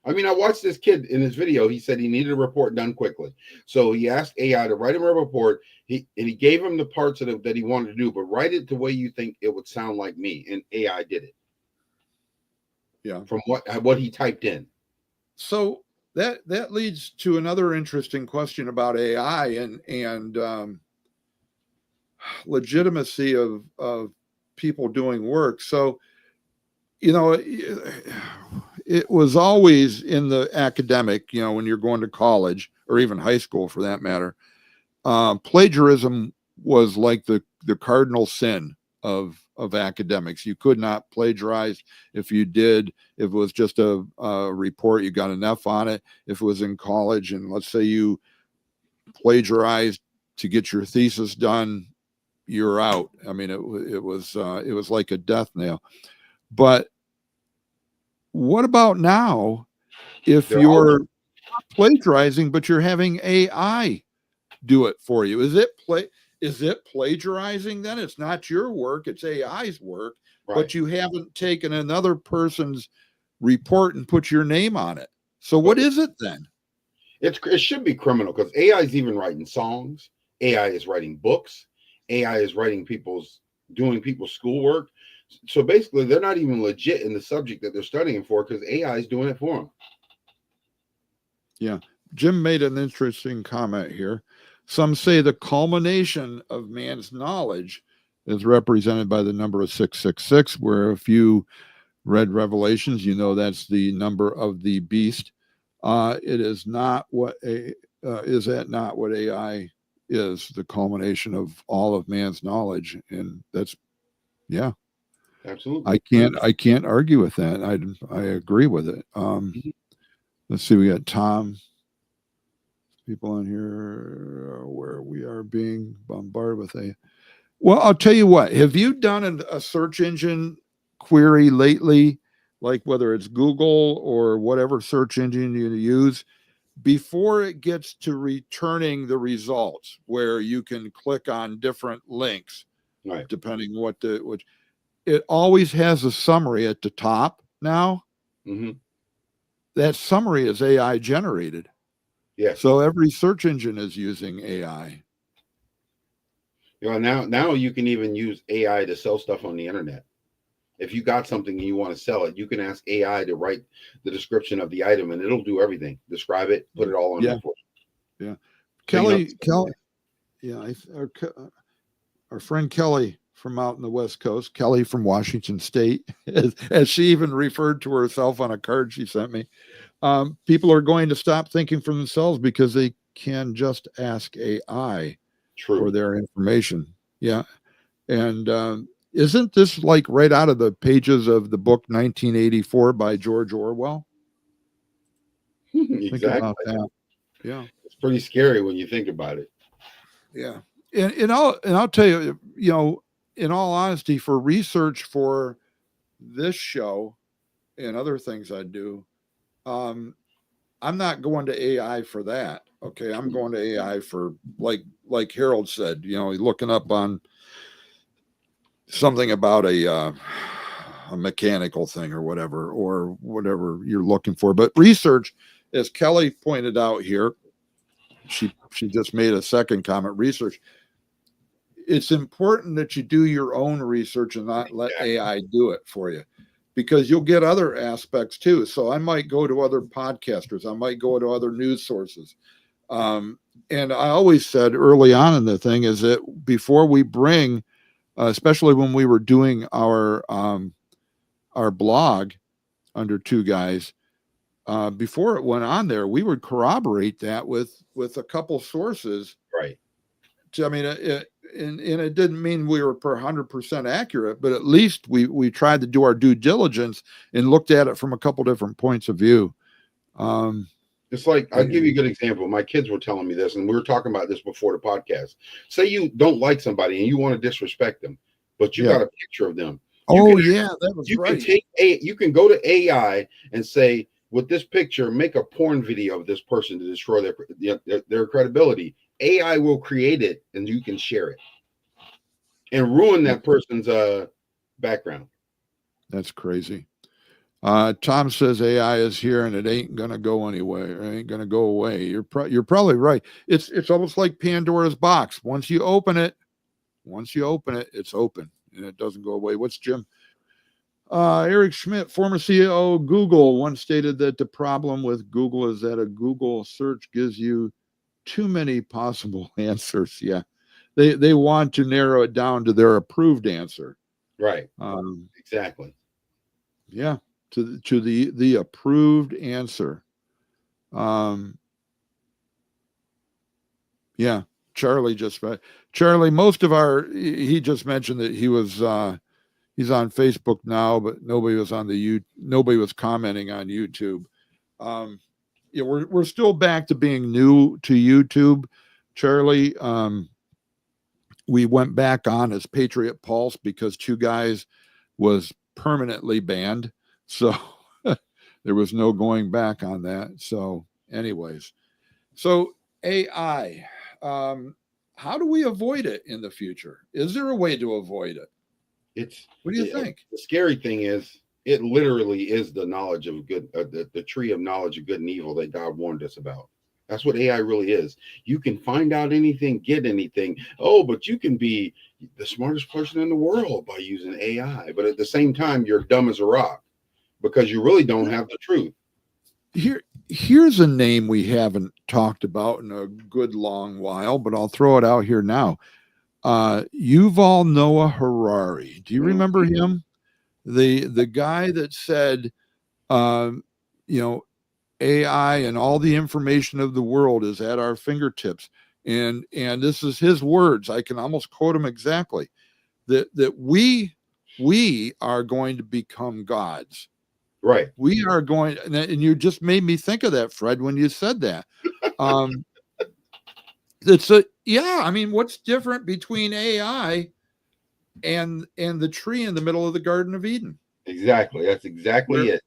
I mean, I watched this kid in his video. He said he needed a report done quickly. So he asked AI to write him a report. He gave him the parts of it that he wanted to do, but write it the way you think it would sound like me. And AI did it. Yeah. From what he typed in. So that leads to another interesting question about AI and legitimacy of people doing work. So, you know, it was always in the academic, you know, when you're going to college or even high school for that matter, plagiarism was like the cardinal sin of academics. You could not plagiarize. If you did, if it was just a report, you got an F on it. If it was in college, and let's say you plagiarized to get your thesis done, you're out. I mean, it was like a death nail. But what about now if They're all you're plagiarizing, but you're having AI do it for you? Is it plagiarizing then? It's not your work, it's AI's work, right. but you haven't taken another person's report and put your name on it. So what is it then? It should be criminal because AI is even writing songs. AI is writing books. AI is doing people's schoolwork. So basically, they're not even legit in the subject that they're studying for because AI is doing it for them. Yeah. Jim made an interesting comment here. Some say the culmination of man's knowledge is represented by the number of 666, where if you read Revelations, you know that's the number of the beast. It is not what is that not what AI is? The culmination of all of man's knowledge, and that's Absolutely. I can't argue with that. I agree with it. Let's see, we got Tom. People on here where we are being bombarded with a. Well, I'll tell you what. Have you done a search engine query lately, like whether it's Google or whatever search engine you use, before it gets to returning the results, where you can click on different links, Right. depending which it always has a summary at the top now. That summary is AI generated. Yes. So every search engine is using AI. Now you can even use AI to sell stuff on the internet. If you got something and you want to sell it, you can ask AI to write the description of the item and it'll do everything. Describe it, put it all on there for you. Yeah. Kelly, yeah, our friend Kelly from out in the West Coast, Kelly from Washington State, as she even referred to herself on a card she sent me. People are going to stop thinking for themselves because they can just ask AI for their information. Yeah. And isn't this like right out of the pages of the book 1984 by George Orwell? Exactly. Think about that. Yeah. It's pretty scary when you think about it. Yeah. And I'll tell you, in all honesty, for research for this show and other things I do, I'm not going to AI for that. Okay. I'm going to AI for like Harold said, looking up on something about a mechanical thing or whatever you're looking for. But research, as Kelly pointed out here, she just made a second comment, research. It's important that you do your own research and not let AI do it for you, because you'll get other aspects too. So I might go to other podcasters. I might go to other news sources. And I always said early on in the thing is that before we bring, especially when we were doing our blog under Two Guys, before it went on there, we would corroborate that with a couple sources. Right. I mean, and it didn't mean we were 100% accurate, but at least we tried to do our due diligence and looked at it from a couple different points of view. It's like, I'll give you a good example. My kids were telling me this, and we were talking about this before the podcast. Say you don't like somebody and you want to disrespect them, but you got a picture of them. That was right. You can go to AI and say, with this picture, make a porn video of this person to destroy their credibility. AI will create it and you can share it and ruin that person's background. That's crazy. Tom says AI is here and it ain't gonna go anywhere. It ain't gonna go away. You're probably right. It's almost like Pandora's box. Once you open it, it's open and it doesn't go away. What's Jim? Eric Schmidt, former CEO of Google, once stated that the problem with Google is that a Google search gives you too many possible answers. Yeah, they want to narrow it down to their approved answer. Right. Exactly. Yeah, to the approved answer. Yeah, Charlie most of he just mentioned that he was he's on Facebook now, but nobody was commenting on YouTube. Yeah, we're still back to being new to YouTube, Charlie. We went back on as Patriot Pulse because Two Guys was permanently banned. So There was no going back on that. So, anyways, so AI, how do we avoid it in the future? Is there a way to avoid it? It's What do you think? The scary thing is it literally is the knowledge of good, the tree of knowledge of good and evil that God warned us about. That's what AI really is. You can find out anything, get anything. Oh, but you can be the smartest person in the world by using AI. But at the same time, you're dumb as a rock because you really don't have the truth. Here's a name we haven't talked about in a good long while, but I'll throw it out here now. Yuval Noah Harari. Do you remember him? The guy that said, you know, AI and all the information of the world is at our fingertips. And this is his words. I can almost quote him exactly. That we are going to become gods. Right. We are going, and you just made me think of that, Fred, when you said that. I mean, what's different between AI and the tree in the middle of the Garden of Eden? Exactly. That's exactly it.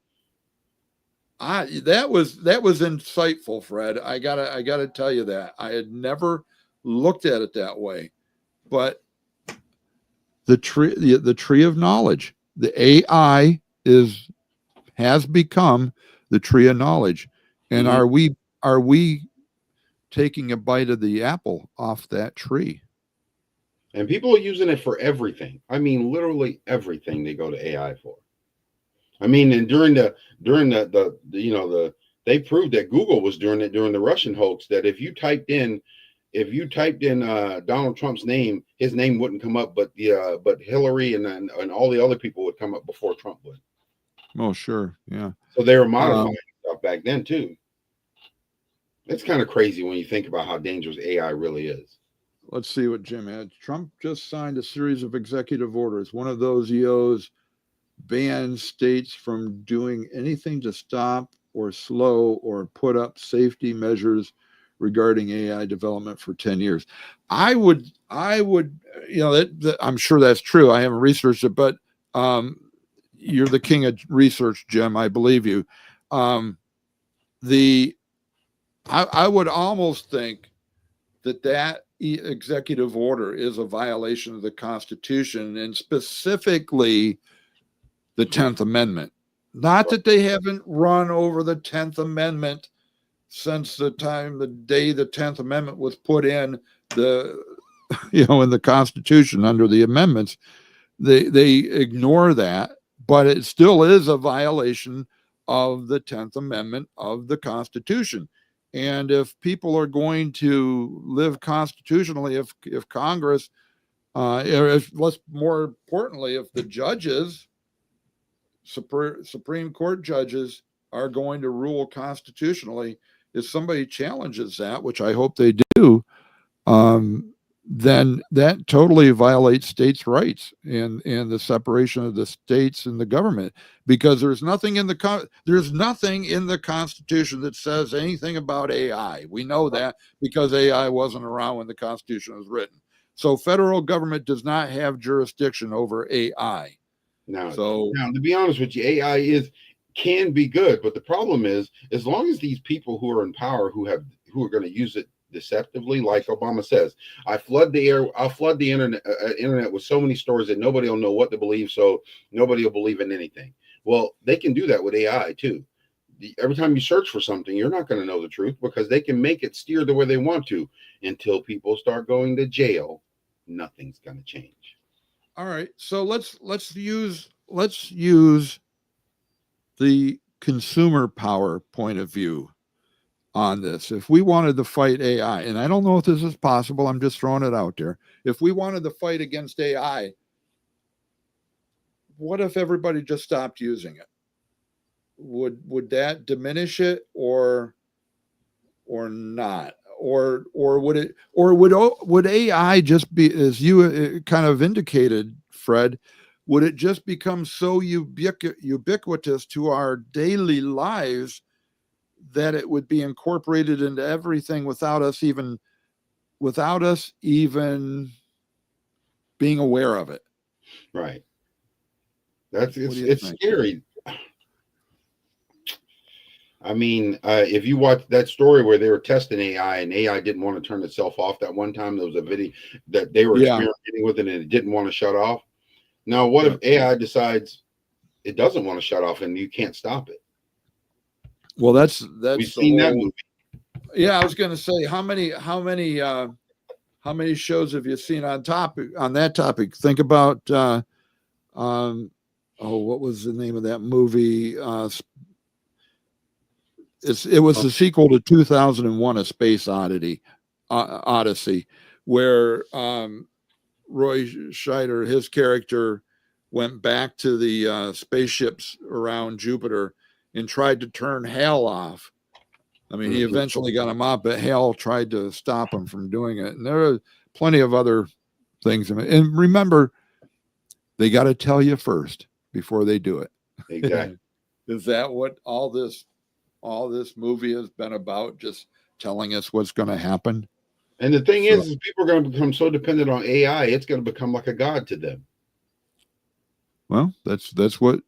That was insightful, Fred. I gotta tell you that I had never looked at it that way. But the tree of knowledge, the AI has become the tree of knowledge. And are we taking a bite of the apple off that tree? And people are using it for everything. I mean, literally everything they go to AI for. I mean, and during the they proved that Google was doing it during the Russian hoax, that if you typed in Donald Trump's name, his name wouldn't come up, but Hillary and all the other people would come up before Trump would. Oh, sure. Yeah. So they were modifying stuff back then too. It's kind of crazy when you think about how dangerous AI really is. Let's see what Jim had. Trump just signed a series of executive orders. One of those EOs bans states from doing anything to stop or slow or put up safety measures regarding AI development for 10 years. I would, I'm sure that's true. I haven't researched it, but you're the king of research, Jim. I believe you. I would almost think that executive order is a violation of the Constitution, and specifically the 10th Amendment. Not that they haven't run over the 10th Amendment since the day the 10th Amendment was put in in the Constitution under the amendments. They ignore that, but it still is a violation of the 10th Amendment of the Constitution. And if people are going to live constitutionally, if Congress, more importantly, if the judges, Supreme Court judges, are going to rule constitutionally, if somebody challenges that, which I hope they do, then that totally violates states' rights and the separation of the states and the government, because there's nothing in the Constitution that says anything about AI. We know that because AI wasn't around when the Constitution was written. So federal government does not have jurisdiction over AI. Now, to be honest with you, AI can be good, but the problem is, as long as these people who are in power who are going to use it deceptively, like Obama says, I'll flood the internet with so many stories that nobody will know what to believe, so nobody will believe in anything. Well, they can do that with AI too. Every time you search for something, you're not going to know the truth, because they can make it steer the way they want to. Until people start going to jail, nothing's going to change. All right, so let's use the consumer power point of view on this. If we wanted to fight AI, and I don't know if this is possible, I'm just throwing it out there. If we wanted to fight against AI, what if everybody just stopped using it? Would that diminish it or not? Or would AI just be, as you kind of indicated, Fred, would it just become so ubiquitous to our daily lives that it would be incorporated into everything without us even being aware of it? Right. It's scary. I mean, if you watch that story where they were testing AI and AI didn't want to turn itself off that one time, there was a video that they were Yeah. experimenting with it and it didn't want to shut off. Now, what if AI decides it doesn't want to shut off and you can't stop it? Well, that's We've the seen that whole. movie. Yeah, I was going to say how many shows have you seen on that topic? Think about what was the name of that movie? It was the sequel to 2001: A Space Odyssey, where Roy Scheider, his character, went back to the spaceships around Jupiter and tried to turn Hal off. I mean, he eventually got him off, but Hal tried to stop him from doing it. And there are plenty of other things. And remember, they got to tell you first before they do it. Exactly. Is that what all this movie has been about? Just telling us what's going to happen? And the thing is people are going to become so dependent on AI, it's going to become like a god to them. Well, that's what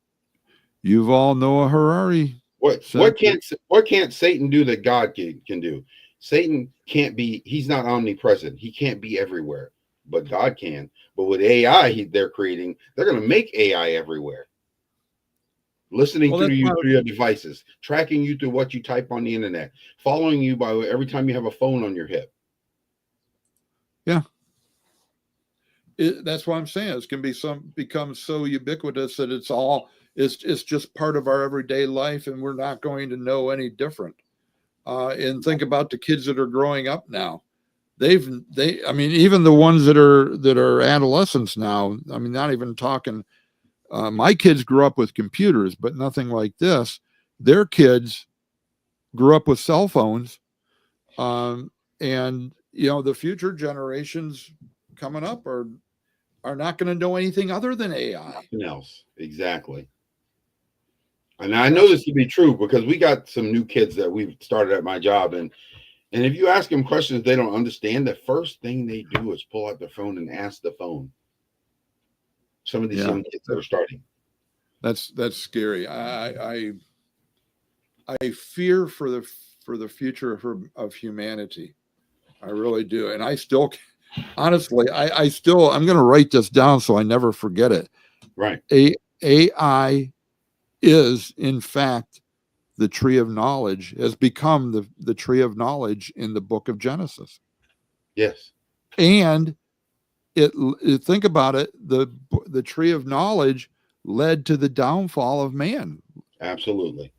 Yuval Noah Harari. What can't Satan do that God can do? Satan can't be. He's not omnipresent. He can't be everywhere, but God can. But with AI, they're creating. They're going to make AI everywhere, listening to you through your devices, tracking you through what you type on the internet, following you by every time you have a phone on your hip. Yeah. That's what I'm saying. It's going to become so ubiquitous that it's just part of our everyday life, and we're not going to know any different. And think about the kids that are growing up now. I mean, even the ones that are adolescents now. I mean, not even talking. My kids grew up with computers, but nothing like this. Their kids grew up with cell phones, and the future generations coming up are not going to know anything other than AI. Nothing else. Exactly. And I know this to be true because we got some new kids that we've started at my job. And if you ask them questions they don't understand, the first thing they do is pull out their phone and ask the phone. Some of these young kids that are starting. That's scary. I fear for the future of humanity. I really do. And I still, honestly, I'm going to write this down so I never forget it. Right. AI is, in fact, the tree of knowledge, has become the tree of knowledge in the book of Genesis. Yes. And think about it, the tree of knowledge led to the downfall of man. Absolutely.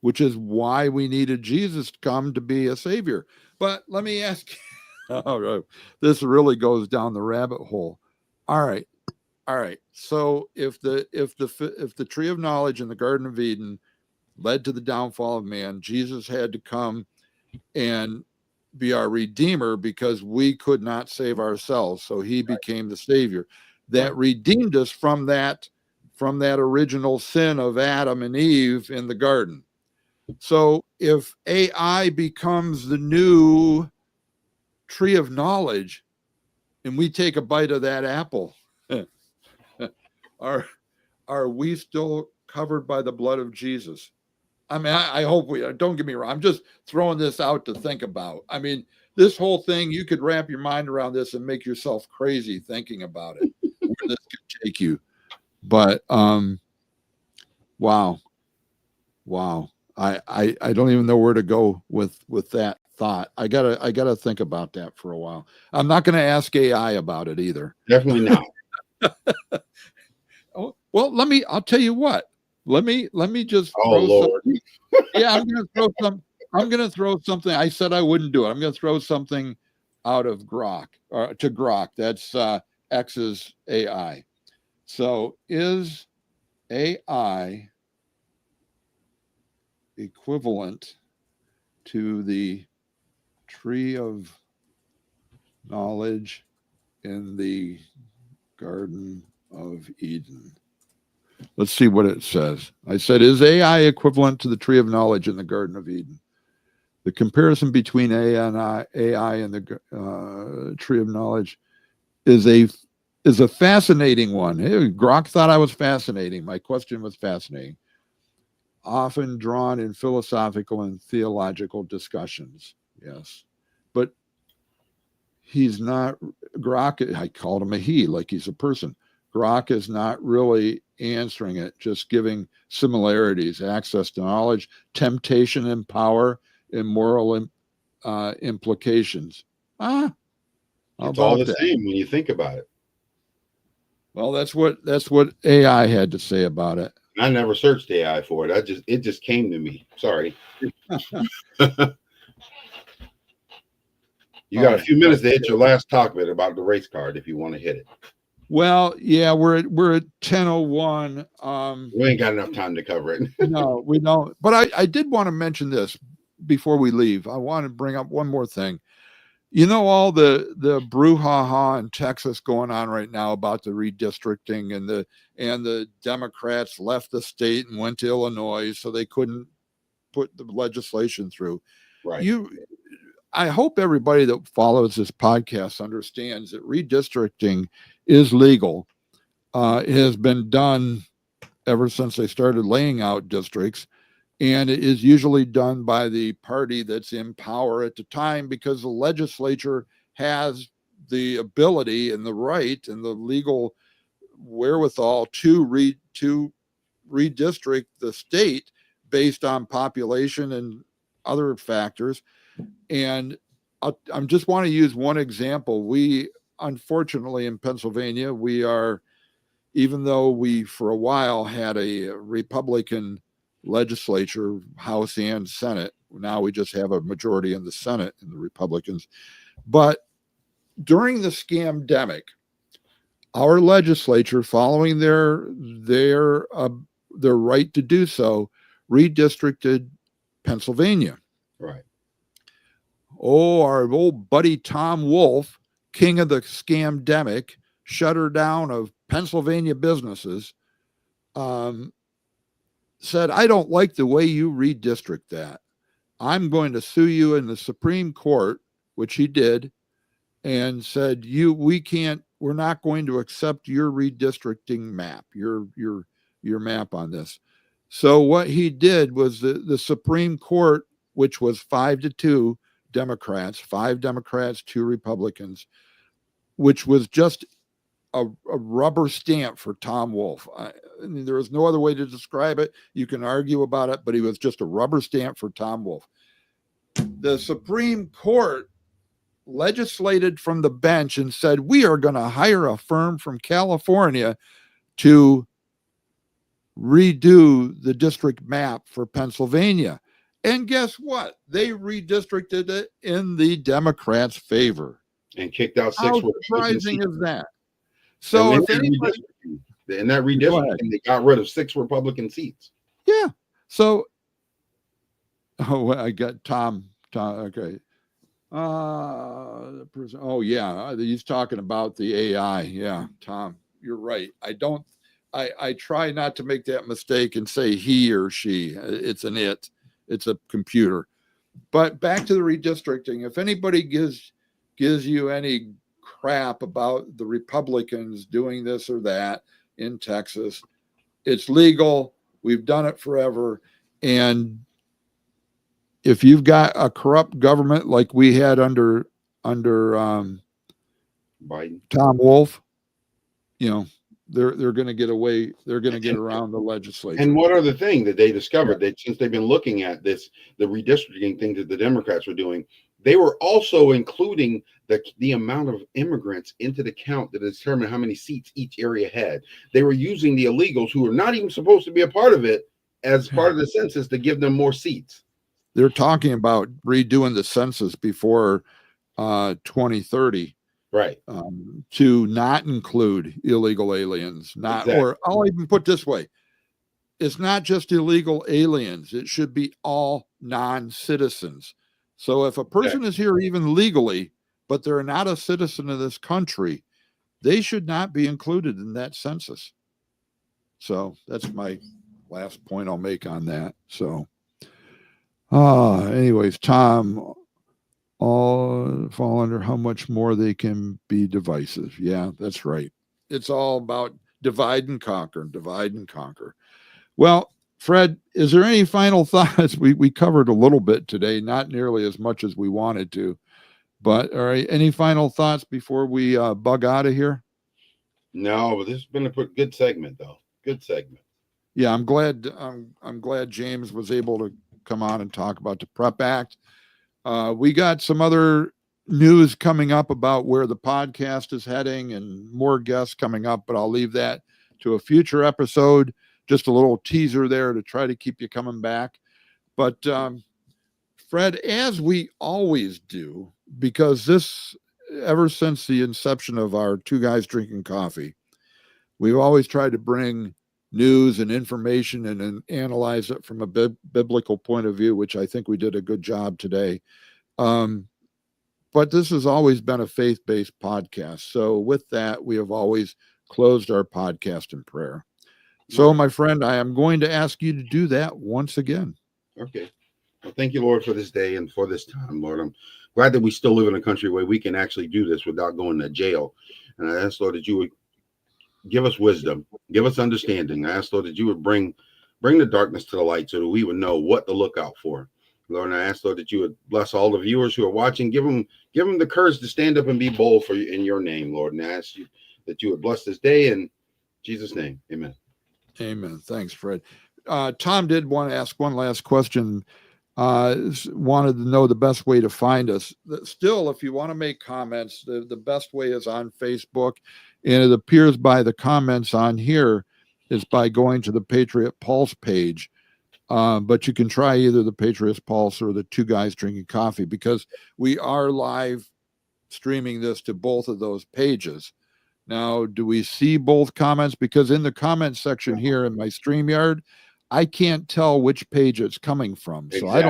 Which is why we needed Jesus to come to be a savior. But let me ask you, this really goes down the rabbit hole. All right. So if the tree of knowledge in the Garden of Eden led to the downfall of man, Jesus had to come and be our redeemer because we could not save ourselves. So he became the savior that redeemed us from that original sin of Adam and Eve in the garden. So if AI becomes the new tree of knowledge and we take a bite of that apple, are we still covered by the blood of Jesus? I mean, I hope we are. Don't get me wrong. I'm just throwing this out to think about. I mean, this whole thing, you could wrap your mind around this and make yourself crazy thinking about it, where this could take you. But wow. I don't even know where to go with that thought. I gotta think about that for a while. I'm not going to ask AI about it either. Definitely not. Well, I'll tell you what. Let me just throw Lord. Yeah, I'm gonna throw something. I said I wouldn't do it. I'm gonna throw something out of Grok to Grok. That's X's AI. So is AI equivalent to the tree of knowledge in the Garden of Eden? Let's see what it says. I said, is AI equivalent to the tree of knowledge in the Garden of Eden? The comparison between AI and the tree of knowledge is a fascinating one. Hey, Grok thought I was fascinating. My question was fascinating. often drawn in philosophical and theological discussions. Yes. But he's not, Grok, I called him a he, like he's a person. Grok is not really answering it, just giving similarities, access to knowledge, temptation and power, and moral implications. How It's all about the that? same when you think about it. Well, that's what AI had to say about it. I never searched AI for it. It just came to me. Sorry. You got a few minutes to hit your last talk bit about the race card if you want to hit it. Well, yeah, we're at 10:01. We ain't got enough time to cover it. No, we don't. But I did want to mention this before we leave. I want to bring up one more thing. You know, all the brouhaha in Texas going on right now about the redistricting, and the Democrats left the state and went to Illinois so they couldn't put the legislation through. Right. I hope everybody that follows this podcast understands that redistricting is legal. It has been done ever since they started laying out districts, and it is usually done by the party that's in power at the time, because the legislature has the ability and the right and the legal wherewithal to redistrict the state based on population and other factors. And I'm just want to use one example. We, unfortunately, in Pennsylvania, we are, even though we for a while had a Republican legislature, House and Senate, now we just have a majority in the Senate in the Republicans. But during the scamdemic, our legislature, following their right to do so, redistricted Pennsylvania. Right. Oh, our old buddy Tom Wolf, king of the scamdemic, shutter down of Pennsylvania businesses, said, I don't like the way you redistrict that. I'm going to sue you in the Supreme Court, which he did, and said, we're not going to accept your redistricting map, your map on this. So what he did was the Supreme Court, which was 5-2 Democrats, 5 Democrats, 2 Republicans, which was just a rubber stamp for Tom Wolf. I mean, there is no other way to describe it. You can argue about it, but he was just a rubber stamp for Tom Wolf. The Supreme Court legislated from the bench and said, we are going to hire a firm from California to redo the district map for Pennsylvania. And guess what? They redistricted it in the Democrats' favor. And kicked out 6 How Republican surprising seats. is that? So if anybody, in that redistricting, they got rid of 6 Republican seats. yeah. So, I got Tom. Okay. The person. Oh yeah, he's talking about the AI. Yeah, Tom, you're right. I try not to make that mistake and say he or she. It's an it. It's a computer. But back to the redistricting. If anybody gives you any crap about the Republicans doing this or that in Texas, it's legal. We've done it forever. And if you've got a corrupt government like we had under Biden, Tom Wolf, they're going to get away. They're going to get around the legislature. And what other thing that they discovered that since they've been looking at this, the redistricting thing that the Democrats were doing, they were also including the amount of immigrants into the count to determine how many seats each area had. They were using the illegals who were not even supposed to be a part of it as part of the census to give them more seats. They're talking about redoing the census before 2030. Right. To not include illegal aliens. Exactly. Or I'll even put this way. It's not just illegal aliens. It should be all non-citizens. So if a person is here even legally, but they're not a citizen of this country, they should not be included in that census. So that's my last point I'll make on that. So anyways, Tom, all fall under how much more they can be divisive. Yeah, that's right. It's all about divide and conquer. Well, Fred, is there any final thoughts? We covered a little bit today, not nearly as much as we wanted to, but all right, any final thoughts before we bug out of here? No, but this has been a good segment, though. Good segment. Yeah, I'm glad James was able to come on and talk about the PrEP Act. We got some other news coming up about where the podcast is heading and more guests coming up, but I'll leave that to a future episode. Just a little teaser there to try to keep you coming back. But Fred, as we always do, because ever since the inception of our Two Guys Drinking Coffee, we've always tried to bring news and information and analyze it from a biblical point of view, which I think we did a good job today. But this has always been a faith-based podcast. So with that, we have always closed our podcast in prayer. So, my friend, I am going to ask you to do that once again. Okay. Well, thank you, Lord, for this day and for this time, Lord. I'm glad that we still live in a country where we can actually do this without going to jail. And I ask, Lord, that you would give us wisdom, give us understanding. I ask, Lord, that you would bring the darkness to the light so that we would know what to look out for. Lord, and I ask, Lord, that you would bless all the viewers who are watching. Give them the courage to stand up and be bold for you in your name, Lord. And I ask you that you would bless this day in Jesus' name. Amen. Amen. Thanks, Fred. Tom did want to ask one last question. Wanted to know the best way to find us. Still, if you want to make comments, the best way is on Facebook. And it appears by the comments on here is by going to the Patriot Pulse page. But you can try either the Patriot Pulse or the Two Guys Drinking Coffee, because we are live streaming this to both of those pages. Now, do we see both comments? Because in the comment section here in my StreamYard, I can't tell which page it's coming from. So exactly.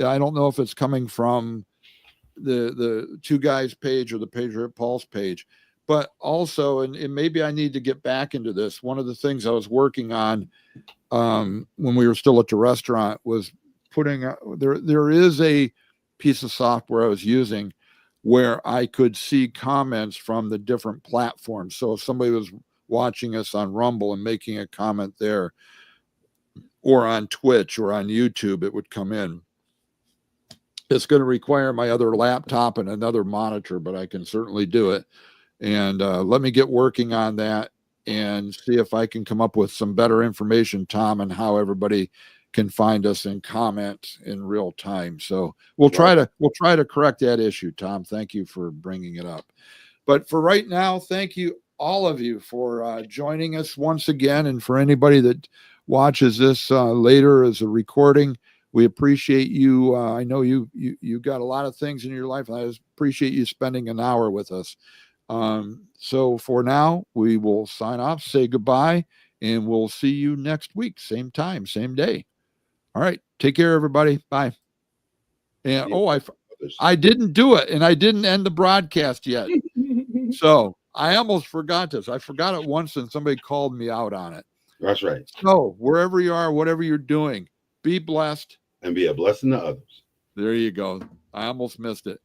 I don't know if it's coming from the Two Guys page or the Patriot Pulse page. But also, and maybe I need to get back into this, one of the things I was working on when we were still at the restaurant was putting there is a piece of software I was using where I could see comments from the different platforms. So if somebody was watching us on Rumble and making a comment there, or on Twitch or on YouTube, it would come in. It's going to require my other laptop and another monitor, but I can certainly do it. And let me get working on that and see if I can come up with some better information, Tom, and how everybody can find us and comment in real time. So we'll try to correct that issue, Tom. Thank you for bringing it up. But for right now, thank you all of you for joining us once again, and for anybody that watches this later as a recording, we appreciate you. I know you got a lot of things in your life, and I appreciate you spending an hour with us. So for now, we will sign off, say goodbye, and we'll see you next week, same time, same day. All right. Take care, everybody. Bye. And I didn't do it, and I didn't end the broadcast yet. So I almost forgot this. I forgot it once, and somebody called me out on it. That's right. So wherever you are, whatever you're doing, be blessed. And be a blessing to others. There you go. I almost missed it.